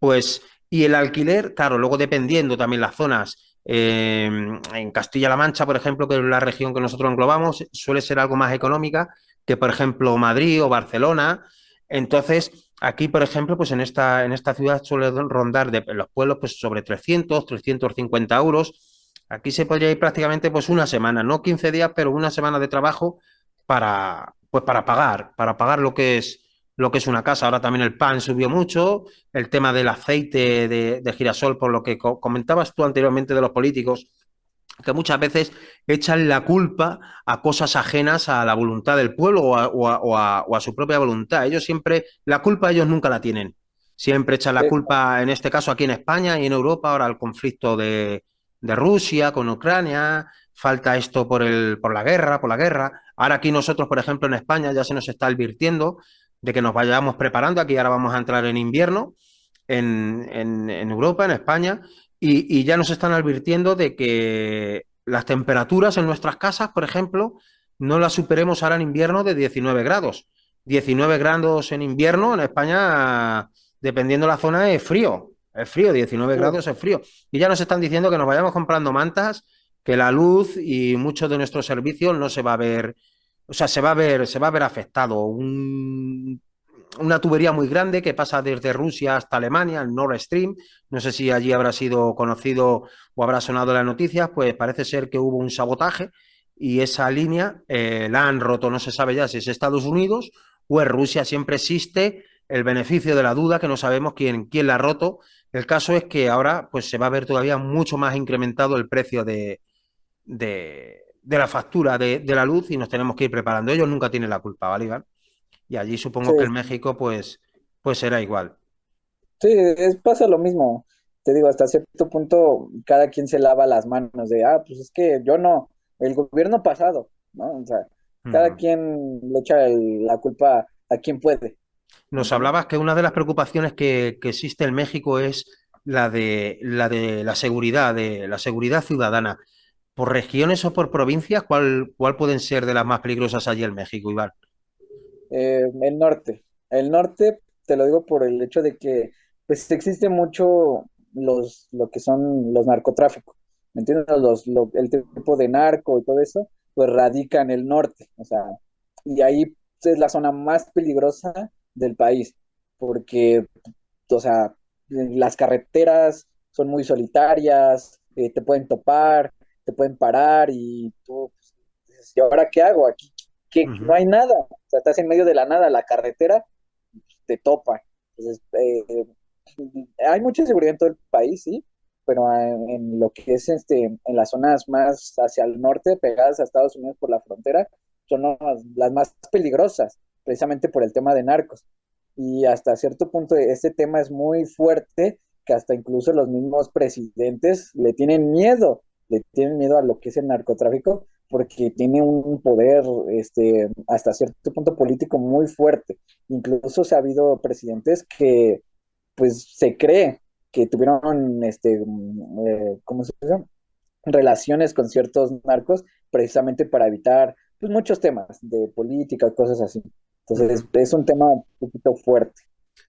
pues, y el alquiler, claro, luego dependiendo también las zonas, en Castilla-La Mancha, por ejemplo, que es la región que nosotros englobamos, suele ser algo más económica que, por ejemplo, Madrid o Barcelona. Entonces, aquí, por ejemplo, pues en esta ciudad suele rondar en los pueblos pues sobre 300, 350 euros. Aquí se podría ir prácticamente pues una semana, no 15 días, pero una semana de trabajo pues para pagar lo que es una casa. Ahora también el pan subió mucho, el tema del aceite de girasol, por lo que comentabas tú anteriormente de los políticos, que muchas veces echan la culpa a cosas ajenas a la voluntad del pueblo o a su propia voluntad. Ellos siempre, la culpa ellos nunca la tienen. Siempre echan la sí, culpa, en este caso aquí en España y en Europa, ahora el conflicto de Rusia con Ucrania, falta esto por la guerra. Ahora aquí nosotros, por ejemplo, en España ya se nos está advirtiendo de que nos vayamos preparando. Aquí ahora vamos a entrar en invierno en Europa, en España, y ya nos están advirtiendo de que las temperaturas en nuestras casas, por ejemplo, no las superemos ahora en invierno de 19 grados. 19 grados en invierno en España, dependiendo de la zona, es frío, 19 sí, grados es frío. Y ya nos están diciendo que nos vayamos comprando mantas, que la luz y muchos de nuestros servicios no se va a ver, o sea, se va a ver afectado. Una tubería muy grande que pasa desde Rusia hasta Alemania, el Nord Stream. No sé si allí habrá sido conocido o habrá sonado las noticias, pues parece ser que hubo un sabotaje y esa línea la han roto. No se sabe ya si es Estados Unidos o es Rusia. Siempre existe el beneficio de la duda, que no sabemos quién la ha roto. El caso es que ahora pues, se va a ver todavía mucho más incrementado el precio de la factura de la luz y nos tenemos que ir preparando. Ellos nunca tienen la culpa, ¿vale, Iván? Y allí sí, supongo que en México, pues será igual. sí, pasa lo mismo. Te digo, hasta cierto punto cada quien se lava las manos de, pues es que yo no, el gobierno pasado, ¿no? O sea, cada Mm. quien le echa la culpa a quien puede, ¿me Nos entiendes? hablabas que una de las preocupaciones que existe en México es la de la seguridad ciudadana. ¿Por regiones o por provincias, cuál pueden ser de las más peligrosas allí en México, Iván? El norte, te lo digo por el hecho de que, pues existe mucho lo que son los narcotráficos, ¿me entiendes? El tipo de narco y todo eso, pues radica en el norte, o sea, y ahí es la zona más peligrosa del país, porque, o sea, las carreteras son muy solitarias, te pueden topar, te pueden parar y tú, pues, dices, ¿y ahora qué hago? Aquí que no Ujú. hay nada, o sea, estás en medio de la nada, la carretera te topa. Entonces, hay mucha seguridad en todo el país, sí, pero en lo que es en las zonas más hacia el norte, pegadas a Estados Unidos por la frontera, son las más peligrosas, precisamente por el tema de narcos. Y hasta cierto punto este tema es muy fuerte, que hasta incluso los mismos presidentes le tienen miedo a lo que es el narcotráfico, porque tiene un poder hasta cierto punto político muy fuerte. Incluso se ha habido presidentes que pues se cree que tuvieron ¿cómo se dice? Relaciones con ciertos narcos precisamente para evitar pues muchos temas de política, cosas así. Entonces es un tema un poquito fuerte.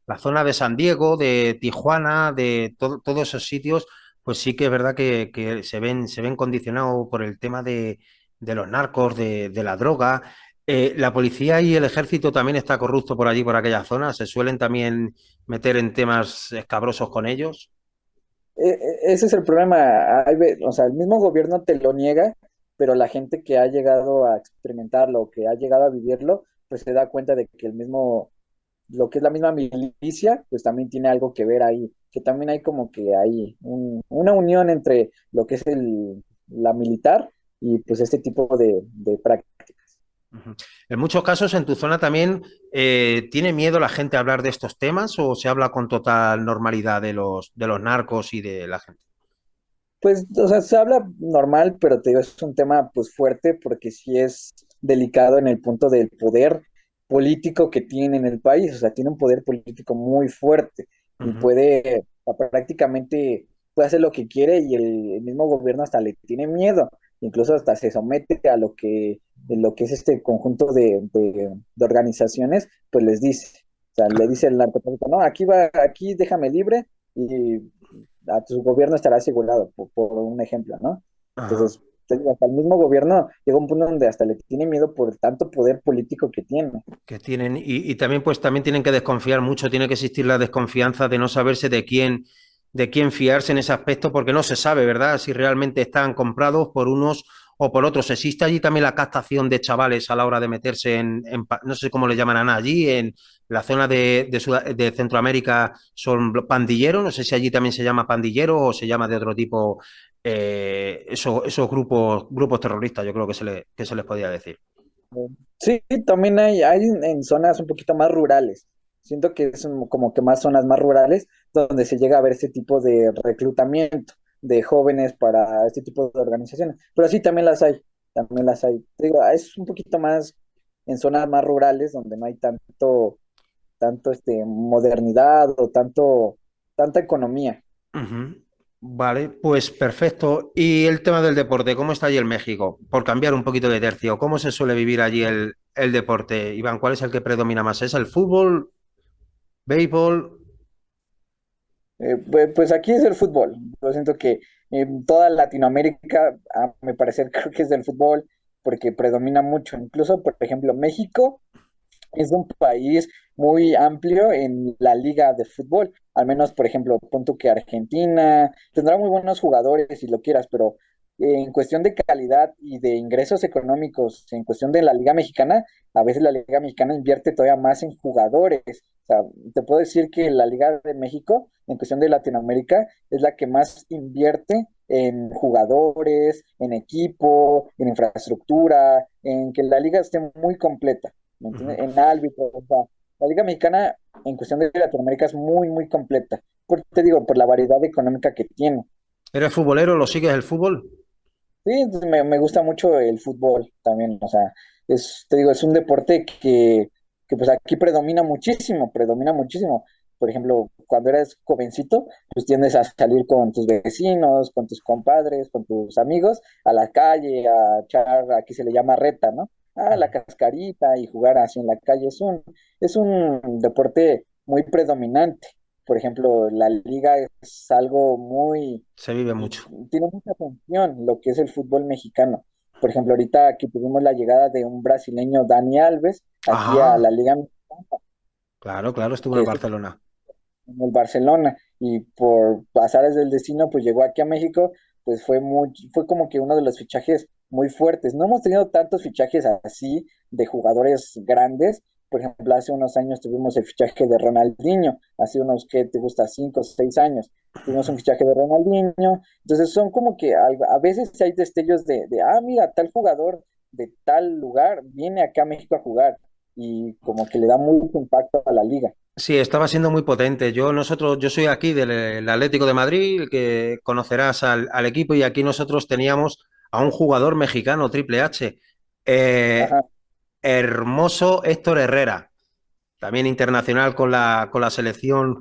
La zona de San Diego, de Tijuana, de todos esos sitios, pues sí que es verdad que se ven condicionados por el tema de los narcos, de la droga. La policía y el ejército también está corrupto por allí, por aquella zona. Se suelen también meter en temas escabrosos con ellos. Ese es el problema. O sea, el mismo gobierno te lo niega, pero la gente que ha llegado a experimentarlo, que ha llegado a vivirlo, pues se da cuenta de que el mismo, lo que es la misma milicia, pues también tiene algo que ver ahí, que también hay como que hay una unión entre lo que es la militar y pues este tipo de prácticas. Ujú. En muchos casos, en tu zona también, ¿tiene miedo la gente a hablar de estos temas o se habla con total normalidad de los narcos y de la gente? Pues, o sea, se habla normal, pero te digo, es un tema pues fuerte porque sí es delicado en el punto del poder político que tiene en el país. O sea, tiene un poder político muy fuerte y Ujú. puede, o sea, prácticamente puede hacer lo que quiere y el mismo gobierno hasta le tiene miedo. Incluso hasta se somete a lo que es este conjunto de organizaciones, pues les dice. O sea, le dice el narcotráfico, no, aquí va, aquí déjame libre y a tu gobierno estará asegurado, por un ejemplo, ¿no? Ajá. Entonces, te digo, hasta el mismo gobierno llega a un punto donde hasta le tiene miedo por tanto poder político que tiene. Que tienen, y también, pues también tienen que desconfiar mucho, tiene que existir la desconfianza de no saberse de quién fiarse en ese aspecto, porque no se sabe, ¿verdad? Si realmente están comprados por unos o por otros. Existe allí también la captación de chavales a la hora de meterse no sé cómo le llamarán allí, en la zona de Centroamérica son pandilleros, no sé si allí también se llama pandillero o se llama de otro tipo, esos grupos terroristas, yo creo que se les podía decir. Sí, también hay en zonas un poquito más rurales. Siento que es como que más zonas más rurales donde se llega a ver este tipo de reclutamiento de jóvenes para este tipo de organizaciones. Pero sí, también las hay, también las hay. Te digo, es un poquito más en zonas más rurales donde no hay tanto modernidad o tanta economía. Ujú. Vale, pues perfecto. ¿Y el tema del deporte, cómo está allí en México? Por cambiar un poquito de tercio, ¿cómo se suele vivir allí el deporte? Iván, ¿cuál es el que predomina más? ¿Es el fútbol, béisbol? Pues aquí es el fútbol. Yo siento que en toda Latinoamérica, a mi parecer, creo que es del fútbol porque predomina mucho. Incluso, por ejemplo, México es un país muy amplio en la liga de fútbol. Al menos, por ejemplo, punto que Argentina tendrá muy buenos jugadores si lo quieras, pero en cuestión de calidad y de ingresos económicos, en cuestión de la liga mexicana, a veces la liga mexicana invierte todavía más en jugadores. O sea, te puedo decir que la Liga de México, en cuestión de Latinoamérica, es la que más invierte en jugadores, en equipo, en infraestructura, en que la liga esté muy completa. ¿Me Ujú. entiendes? En árbitros, o sea, la Liga Mexicana en cuestión de Latinoamérica es muy, muy completa. Te digo, por la variedad económica que tiene. ¿Eres futbolero? ¿Lo sigues el fútbol? Sí, entonces me gusta mucho el fútbol también, o sea, te digo, es un deporte que pues aquí predomina muchísimo, predomina muchísimo. Por ejemplo, cuando eres jovencito, pues tiendes a salir con tus vecinos, con tus compadres, con tus amigos, a la calle, a echar, aquí se le llama reta, ¿no? A la Ujú. cascarita y jugar así en la calle. Es un deporte muy predominante. Por ejemplo, la liga es algo muy Se vive pues, mucho. tiene mucha atención lo que es el fútbol mexicano. Por ejemplo, ahorita que tuvimos la llegada de un brasileño, Dani Alves, aquí a Ajá, la Liga Mexicana, claro, claro, estuvo en el que es Barcelona. en el Barcelona, y por pasares del destino, pues llegó aquí a México, pues fue como que uno de los fichajes muy fuertes. No hemos tenido tantos fichajes así de jugadores grandes. Por ejemplo, hace unos años tuvimos el fichaje de Ronaldinho, hace unos, ¿qué te gusta? 5 o 6 años. Tuvimos un fichaje de Ronaldinho. Entonces son como que a veces hay destellos mira, tal jugador de tal lugar viene acá a México a jugar y como que le da mucho impacto a la liga. Sí, estaba siendo muy potente. Yo soy aquí del Atlético de Madrid, que conocerás al equipo, y aquí nosotros teníamos a un jugador mexicano, Triple H, eh, Ajá. hermoso Héctor Herrera, también internacional con la selección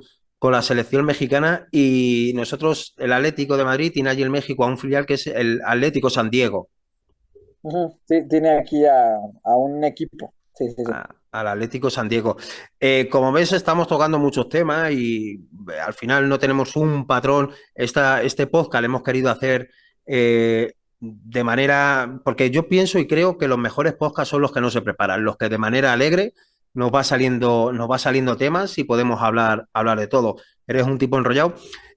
mexicana, y nosotros, el Atlético de Madrid, tiene allí en México a un filial que es el Atlético San Diego. Ujú. Sí, tiene aquí a un equipo. Sí, sí, sí. al Atlético San Diego. Como ves, estamos tocando muchos temas y al final no tenemos un patrón. Este podcast lo hemos querido hacer de manera, porque yo pienso y creo que los mejores podcasts son los que no se preparan, los que de manera alegre nos va saliendo temas y podemos hablar de todo. Eres un tipo enrollado.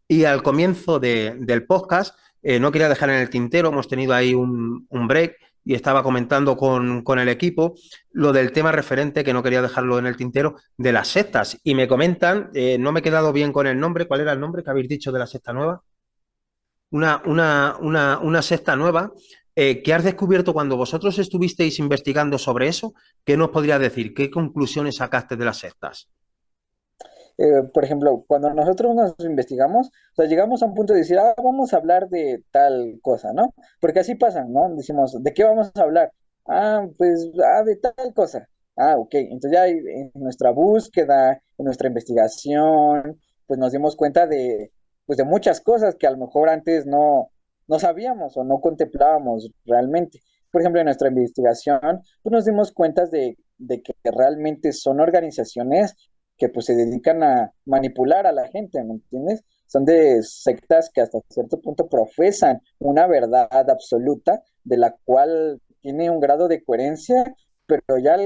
Y al comienzo del podcast, no quería dejar en el tintero, hemos tenido ahí un break y estaba comentando con el equipo lo del tema referente, que no quería dejarlo en el tintero, de las sectas. Y me comentan, no me he quedado bien con el nombre, ¿cuál era el nombre que habéis dicho de la secta nueva? Una secta nueva que has descubierto cuando vosotros estuvisteis investigando sobre eso. ¿Qué nos podrías decir? ¿Qué conclusiones sacaste de las sectas? Por ejemplo, cuando nosotros nos investigamos, o sea, llegamos a un punto de decir, ah, vamos a hablar de tal cosa, ¿no? Porque así pasan, ¿no? Decimos, ¿de qué vamos a hablar? Ah, pues, de tal cosa. Ah, ok. Entonces ya en nuestra búsqueda, en nuestra investigación, pues nos dimos cuenta pues de muchas cosas que a lo mejor antes no sabíamos o no contemplábamos realmente. Por ejemplo, en nuestra investigación, pues nos dimos cuenta de que realmente son organizaciones que pues se dedican a manipular a la gente, ¿me entiendes? Son de sectas que hasta cierto punto profesan una verdad absoluta de la cual tiene un grado de coherencia, pero ya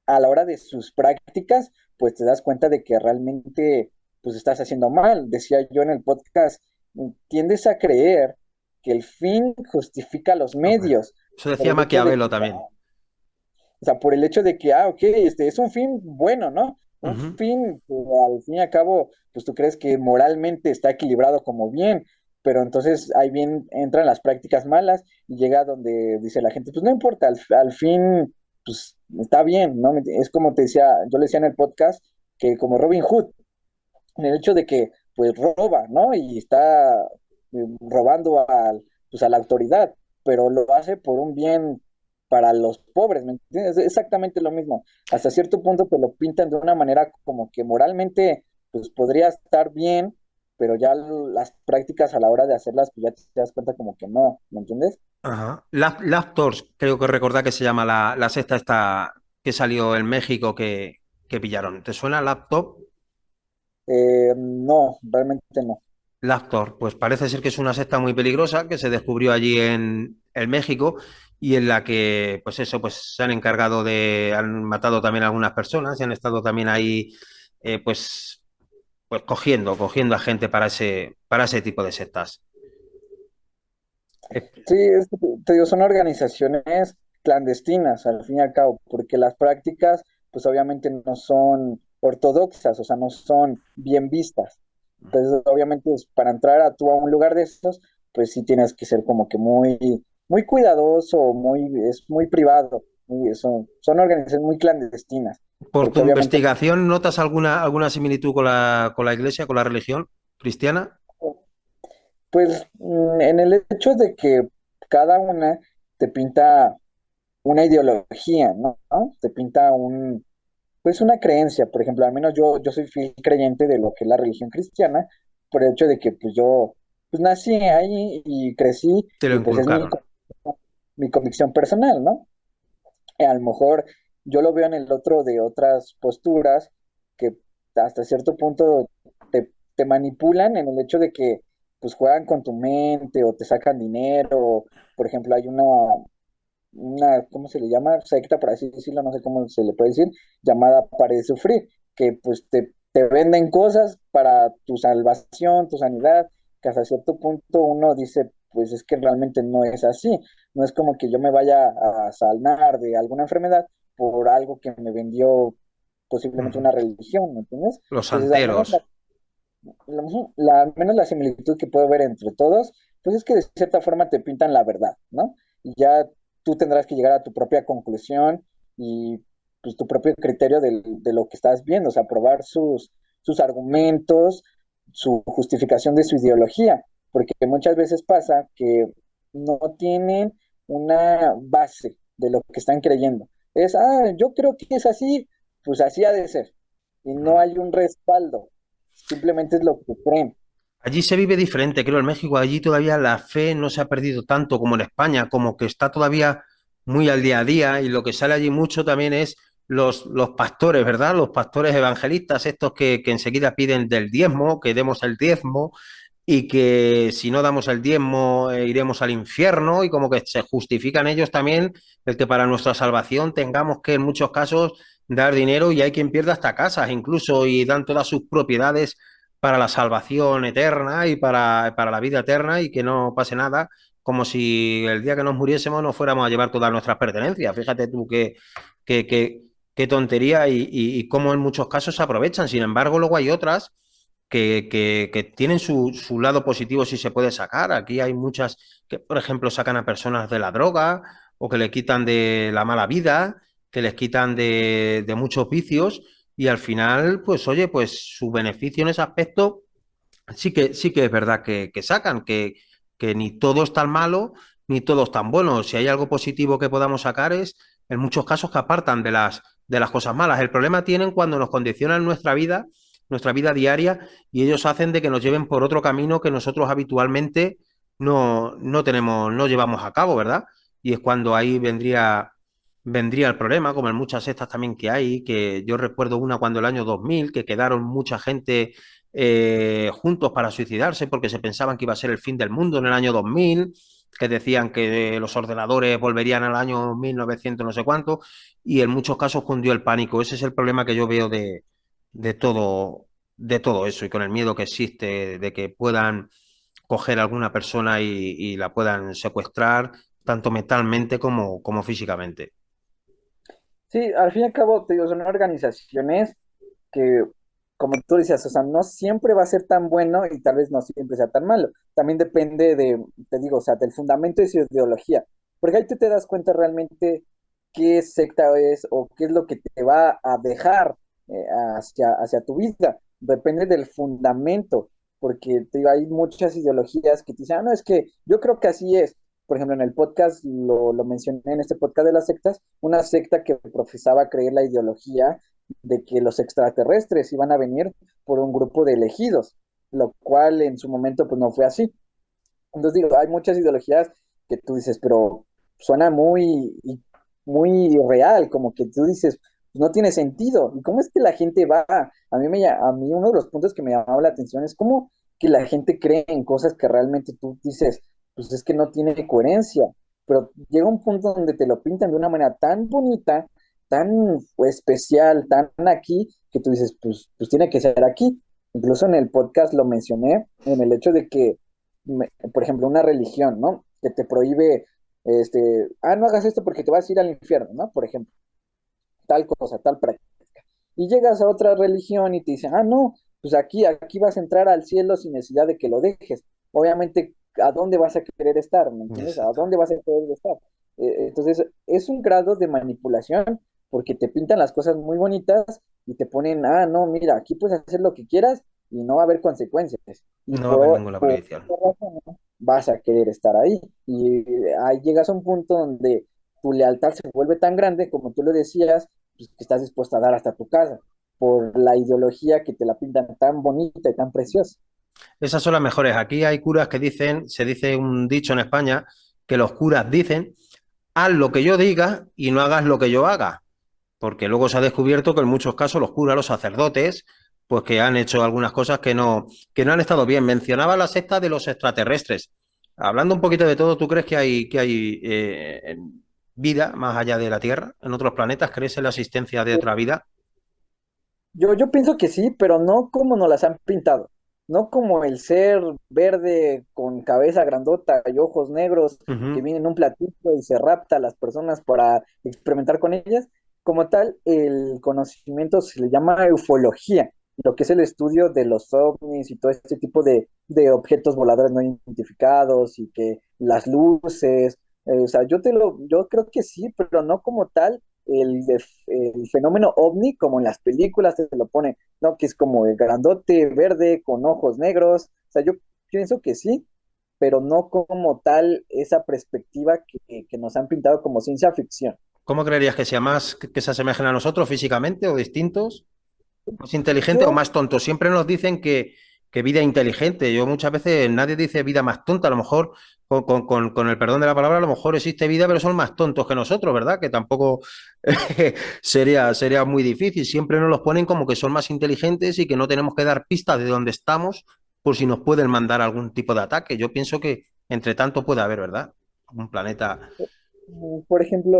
a la hora de sus prácticas, pues te das cuenta de que realmente pues estás haciendo mal. Decía yo en el podcast, tiendes a creer que el fin justifica los Hombre, medios, eso por decía el hecho de Maquiavelo que también. o sea, por el hecho de que, ok, es un fin bueno, ¿no? Uh Un -huh. fin que al fin y al cabo, pues tú crees que moralmente está equilibrado como bien, pero entonces ahí bien entran las prácticas malas y llega donde dice la gente, pues no importa, al fin, pues está bien, ¿no? Es como te decía, yo le decía en el podcast, que como Robin Hood, en el hecho de que, pues roba, ¿no? Y está robando pues, a la autoridad, pero lo hace por un bien para los pobres, ¿me entiendes? Es exactamente lo mismo. Hasta cierto punto te lo pintan de una manera como que moralmente, pues podría estar bien, pero ya las prácticas a la hora de hacerlas, pues ya te das cuenta como que no, ¿me entiendes? Ajá. Laptors, creo que recordar que se llama la secta esta que salió en México que pillaron. ¿Te suena Laptop? No, realmente no. Laptor, pues parece ser que es una secta muy peligrosa que se descubrió allí en México y en la que, pues eso, pues se han encargado han matado también a algunas personas y han estado también ahí, pues cogiendo a gente para ese tipo de sectas. Eh, Sí, te digo, son organizaciones clandestinas, al fin y al cabo, porque las prácticas, pues obviamente no son ortodoxas, o sea, no son bien vistas. Entonces, obviamente, pues, para entrar a un lugar de estos, pues sí tienes que ser como que muy cuidadoso, es muy privado. Son organizaciones muy clandestinas, Por tu porque obviamente investigación, ¿notas alguna similitud con con la iglesia, con la religión cristiana? pues en el hecho de que cada una te pinta una ideología, ¿no? Te pinta pues una creencia, por ejemplo, al menos yo soy fiel creyente de lo que es la religión cristiana, por el hecho de que pues yo pues nací ahí y crecí Te lo y pues es inculcaron. mi convicción personal, ¿no? A lo mejor yo lo veo en el otro de otras posturas que hasta cierto punto te manipulan en el hecho de que pues juegan con tu mente o te sacan dinero. Por ejemplo, hay ¿cómo se le llama? Secta, por así decirlo, no sé cómo se le puede decir, llamada Pare de Sufrir, que pues te venden cosas para tu salvación, tu sanidad, que hasta cierto punto uno dice, pues es que realmente no es así, no es como que yo me vaya a sanar de alguna enfermedad por algo que me vendió posiblemente Ujú. una religión, ¿me entiendes? Los Entonces, al menos santeros. al menos la similitud que puedo ver entre todos, pues es que de cierta forma te pintan la verdad, ¿no? Y ya tú tendrás que llegar a tu propia conclusión y pues tu propio criterio de lo que estás viendo, o sea, probar sus argumentos, su justificación de su ideología, porque muchas veces pasa que no tienen una base de lo que están creyendo. Yo creo que es así, pues así ha de ser. Y no hay un respaldo. Simplemente es lo que creen. Allí se vive diferente, creo, en México. Allí todavía la fe no se ha perdido tanto como en España, como que está todavía muy al día a día y lo que sale allí mucho también es los pastores, ¿verdad? Los pastores evangelistas, estos que enseguida piden del diezmo, que demos el diezmo y que si no damos el diezmo iremos al infierno y como que se justifican ellos también el que para nuestra salvación tengamos que en muchos casos dar dinero y hay quien pierde hasta casas incluso y dan todas sus propiedades para la salvación eterna y para la vida eterna y que no pase nada, como si el día que nos muriésemos nos fuéramos a llevar todas nuestras pertenencias. Fíjate tú que, que, qué tontería y cómo en muchos casos se aprovechan. Sin embargo, luego hay otras que tienen su lado positivo si se puede sacar. Aquí hay muchas que, por ejemplo, sacan a personas de la droga o que le quitan de la mala vida, que les quitan de muchos vicios y al final, pues oye, pues su beneficio en ese aspecto sí que es verdad que sacan, que ni todo es tan malo ni todo es tan bueno. Si hay algo positivo que podamos sacar es, en muchos casos, que apartan de las cosas malas. El problema tienen cuando nos condicionan nuestra vida diaria, y ellos hacen de que nos lleven por otro camino que nosotros habitualmente no tenemos, no llevamos a cabo, ¿verdad? Y es cuando ahí vendría el problema, como en muchas sectas también que hay, que yo recuerdo una cuando el año 2000 que quedaron mucha gente juntos para suicidarse porque se pensaban que iba a ser el fin del mundo en el año 2000, que decían que los ordenadores volverían al año 1900 no sé cuánto, y en muchos casos cundió el pánico. Ese es el problema que yo veo de todo, de todo eso y con el miedo que existe de que puedan coger a alguna persona y la puedan secuestrar tanto mentalmente como físicamente. Sí, al fin y al cabo, te digo, son organizaciones que, como tú decías, o sea, no siempre va a ser tan bueno y tal vez no siempre sea tan malo. También depende de, te digo, o sea, del fundamento de su ideología. Porque ahí tú te das cuenta realmente qué secta es o qué es lo que te va a dejar hacia tu vida. Depende del fundamento. Porque te digo, hay muchas ideologías que te dicen, ah, no, es que yo creo que así es. Por ejemplo, en el podcast, lo mencioné en este podcast de las sectas, una secta que profesaba creer la ideología de que los extraterrestres iban a venir por un grupo de elegidos, lo cual en su momento pues no fue así. Entonces digo, hay muchas ideologías que tú dices, pero suena muy real, como que tú dices, pues no tiene sentido. ¿Y cómo es que la gente va? A mí uno de los puntos que me llamaba la atención es cómo que la gente cree en cosas que realmente tú dices, pues es que no tiene coherencia. Pero llega un punto donde te lo pintan de una manera tan bonita, tan especial, tan aquí, que tú dices, pues tiene que ser aquí. Incluso en el podcast lo mencioné, en el hecho de que por ejemplo, una religión, ¿no? Que te prohíbe, no hagas esto porque te vas a ir al infierno, ¿no? Por ejemplo, tal cosa, tal práctica. Y llegas a otra religión y te dicen, no, pues aquí vas a entrar al cielo sin necesidad de que lo dejes. Obviamente, ¿a dónde vas a querer estar? ¿Me entiendes? ¿A Exacto. dónde vas a querer estar? Entonces, es un grado de manipulación porque te pintan las cosas muy bonitas y te ponen, no, mira, aquí puedes hacer lo que quieras y no va a haber consecuencias. Y No va a haber ninguna por prohibición. esa razón, ¿no? Vas a querer estar ahí. Y ahí llegas a un punto donde tu lealtad se vuelve tan grande, como tú lo decías, pues, que estás dispuesto a dar hasta tu casa por la ideología que te la pintan tan bonita y tan preciosa. Esas son las mejores. Aquí hay curas que dicen, se dice un dicho en España, que los curas dicen, haz lo que yo diga y no hagas lo que yo haga. Porque luego se ha descubierto que en muchos casos los curas, los sacerdotes, pues que han hecho algunas cosas que no han estado bien. Mencionaba la secta de los extraterrestres. Hablando un poquito de todo, ¿tú crees que hay vida más allá de la Tierra, en otros planetas? ¿Crees en la existencia de otra vida? Yo pienso que sí, pero no como nos las han pintado. No como el ser verde con cabeza grandota y ojos negros Uh que -huh. viene en un platito y se rapta a las personas para experimentar con ellas. Como tal, el conocimiento se le llama ufología, lo que es el estudio de los ovnis y todo este tipo de objetos voladores no identificados y que las luces, o sea, yo creo que sí, pero no como tal el fenómeno ovni, como en las películas se lo pone, ¿no? Que es como el grandote verde con ojos negros. O sea, yo pienso que sí, pero no como tal esa perspectiva que nos han pintado como ciencia ficción. ¿Cómo creerías que sea más que se asemejen a nosotros físicamente o distintos? ¿Más inteligente o Yo, más tonto? Siempre nos dicen que vida inteligente. Yo muchas veces nadie dice vida más tonta. A lo mejor con el perdón de la palabra, a lo mejor existe vida, pero son más tontos que nosotros, ¿verdad? Que tampoco sería muy difícil. Siempre nos los ponen como que son más inteligentes y que no tenemos que dar pistas de dónde estamos por si nos pueden mandar algún tipo de ataque. Yo pienso que entre tanto puede haber, ¿verdad? Un planeta. Por ejemplo,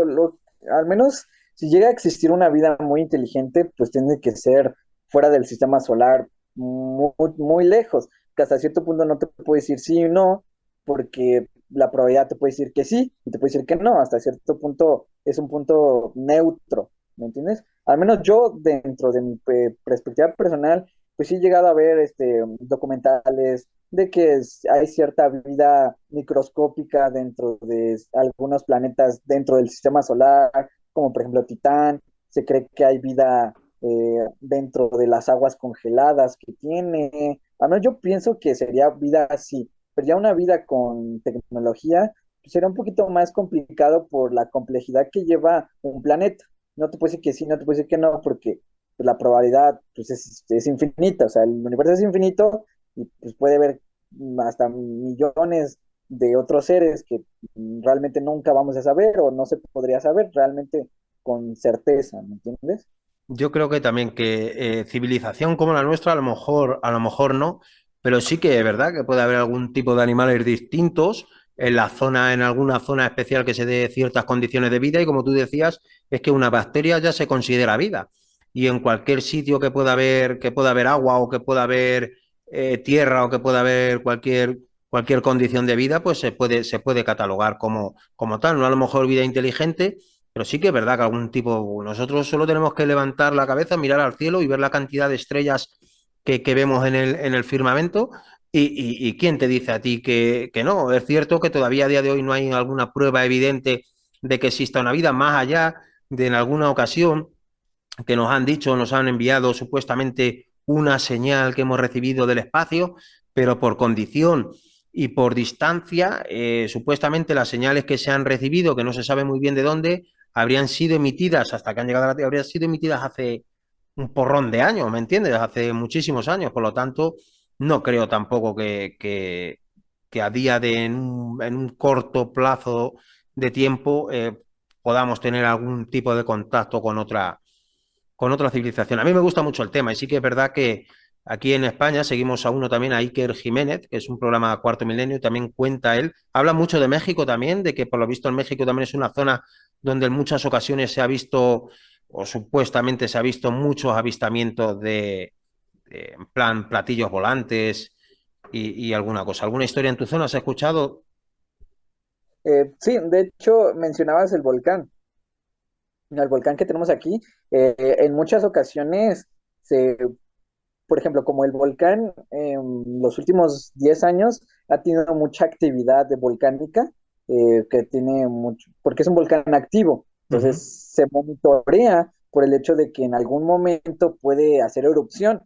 al menos si llega a existir una vida muy inteligente, pues tiene que ser fuera del sistema solar, muy, muy lejos, que hasta cierto punto no te puede decir sí o no, porque la probabilidad te puede decir que sí y te puede decir que no, hasta cierto punto es un punto neutro, ¿me entiendes? Al menos yo, dentro de mi perspectiva personal, pues sí he llegado a ver documentales de que hay cierta vida microscópica dentro de algunos planetas dentro del sistema solar, como por ejemplo Titán. Se cree que hay vida dentro de las aguas congeladas que tiene. A menos yo pienso que sería vida así, pero ya una vida con tecnología pues sería un poquito más complicado por la complejidad que lleva un planeta. No te puedo decir que sí, no te puedo decir que no, porque pues, la probabilidad pues, es infinita, o sea, el universo es infinito y pues puede haber hasta millones de otros seres que realmente nunca vamos a saber o no se podría saber realmente con certeza, ¿me entiendes? Yo creo que también que civilización como la nuestra, a lo mejor no, pero sí que es verdad que puede haber algún tipo de animales distintos en la zona, en alguna zona especial que se dé ciertas condiciones de vida, y como tú decías, es que una bacteria ya se considera vida. Y en cualquier sitio que pueda haber agua o que pueda haber tierra o que pueda haber cualquier condición de vida, pues se puede catalogar como tal. No a lo mejor vida inteligente, pero sí que es verdad que algún tipo, nosotros solo tenemos que levantar la cabeza, mirar al cielo y ver la cantidad de estrellas que vemos en el firmamento. Y quién te dice a ti que no? Es cierto que todavía a día de hoy no hay alguna prueba evidente de que exista una vida, más allá de en alguna ocasión que nos han dicho, nos han enviado supuestamente una señal que hemos recibido del espacio, pero por condición y por distancia, supuestamente las señales que se han recibido, que no se sabe muy bien de dónde, habrían sido emitidas hasta que han llegado a la Tierra, habrían sido emitidas hace un porrón de años, ¿me entiendes? Hace muchísimos años, por lo tanto, no creo tampoco que a día de en un corto plazo de tiempo podamos tener algún tipo de contacto con otra civilización. A mí me gusta mucho el tema y sí que es verdad que aquí en España seguimos a uno también, a Iker Jiménez, que es un programa Cuarto Milenio, y también cuenta él. Habla mucho de México también, de que por lo visto en México también es una zona donde en muchas ocasiones se ha visto, o supuestamente se ha visto muchos avistamientos en plan platillos volantes y alguna cosa. ¿Alguna historia en tu zona has escuchado? Sí, de hecho mencionabas el volcán que tenemos aquí. En muchas ocasiones se por ejemplo, como el volcán en los últimos 10 años ha tenido mucha actividad de volcánica, que tiene mucho, porque es un volcán activo, Uh -huh. entonces se monitorea por el hecho de que en algún momento puede hacer erupción,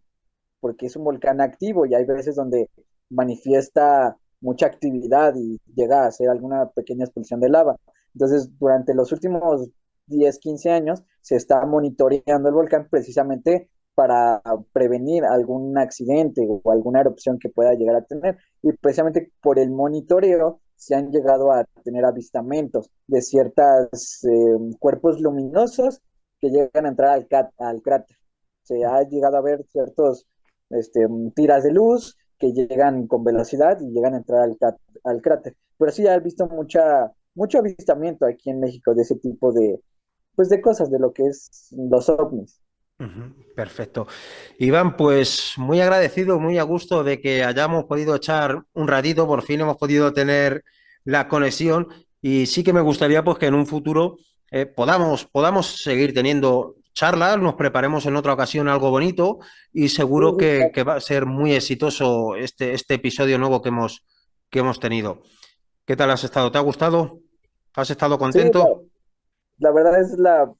porque es un volcán activo y hay veces donde manifiesta mucha actividad y llega a hacer alguna pequeña expulsión de lava. Entonces, durante los últimos 10 15 años se está monitoreando el volcán precisamente para prevenir algún accidente o alguna erupción que pueda llegar a tener. Y precisamente por el monitoreo se han llegado a tener avistamientos de ciertos cuerpos luminosos que llegan a entrar al cráter. Se ha llegado a ver ciertos tiras de luz que llegan con velocidad y llegan a entrar al cráter. Pero sí, has visto mucho avistamiento aquí en México de ese tipo pues de cosas, de lo que es los ovnis. Ujú. Perfecto. Iván, pues muy agradecido, muy a gusto de que hayamos podido echar un ratito, por fin hemos podido tener la conexión y sí que me gustaría pues que en un futuro podamos seguir teniendo charlas, nos preparemos en otra ocasión algo bonito y Sí, seguro sí, que va a ser muy exitoso este episodio nuevo que hemos tenido. ¿Qué tal has estado? ¿Te ha gustado? ¿Has estado sí, contento? la verdad es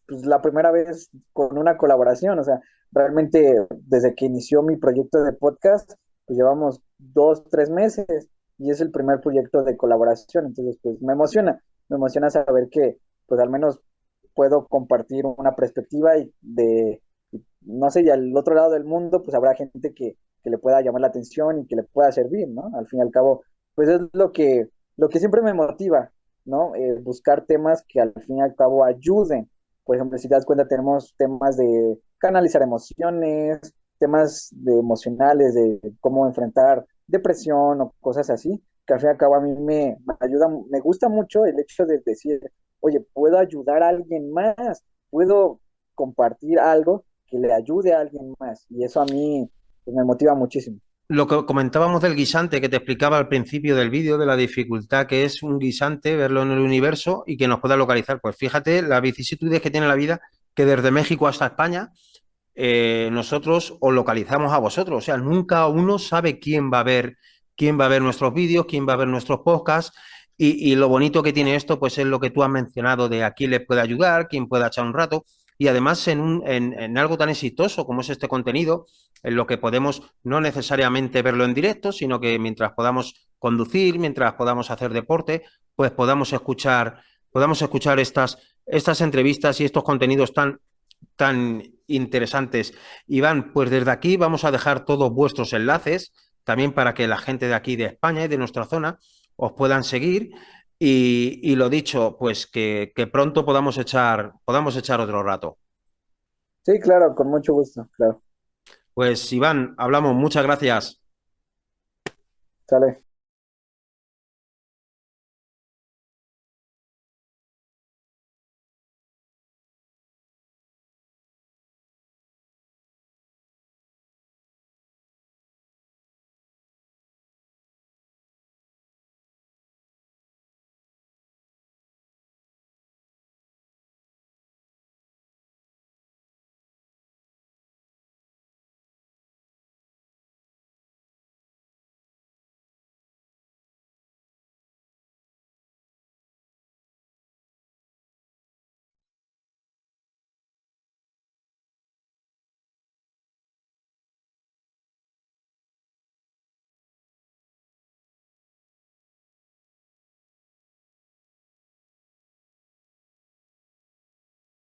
pues, la primera vez con una colaboración, o sea, realmente desde que inició mi proyecto de podcast, pues llevamos 2, 3 meses y es el primer proyecto de colaboración, entonces pues me emociona saber que pues al menos puedo compartir una perspectiva y no sé, y al otro lado del mundo pues habrá gente que le pueda llamar la atención y que le pueda servir, ¿no? Al fin y al cabo, pues es lo que siempre me motiva, ¿no? Buscar temas que al fin y al cabo ayuden. Por ejemplo, si te das cuenta, tenemos temas de canalizar emociones, temas de emocionales, de cómo enfrentar depresión o cosas así, que al fin y al cabo a mí me ayuda, me gusta mucho el hecho de decir, oye, puedo ayudar a alguien más, puedo compartir algo que le ayude a alguien más. Y eso a mí pues, me motiva muchísimo. Lo que comentábamos del guisante que te explicaba al principio del vídeo, de la dificultad que es un guisante, verlo en el universo y que nos pueda localizar. Pues fíjate las vicisitudes que tiene la vida, que desde México hasta España nosotros os localizamos a vosotros. O sea, nunca uno sabe quién va a ver nuestros vídeos, quién va a ver nuestros podcasts. Y lo bonito que tiene esto, pues es lo que tú has mencionado de a quién le puede ayudar, quién puede echar un rato. Y además en algo tan exitoso como es este contenido, en lo que podemos no necesariamente verlo en directo, sino que mientras podamos conducir, mientras podamos hacer deporte, pues podamos escuchar estas entrevistas y estos contenidos tan interesantes. Iván, pues desde aquí vamos a dejar todos vuestros enlaces, también para que la gente de aquí de España y de nuestra zona os puedan seguir. Y lo dicho, pues que pronto podamos echar otro rato. Sí, claro, con mucho gusto, claro. Pues Iván, hablamos, muchas gracias. Sale.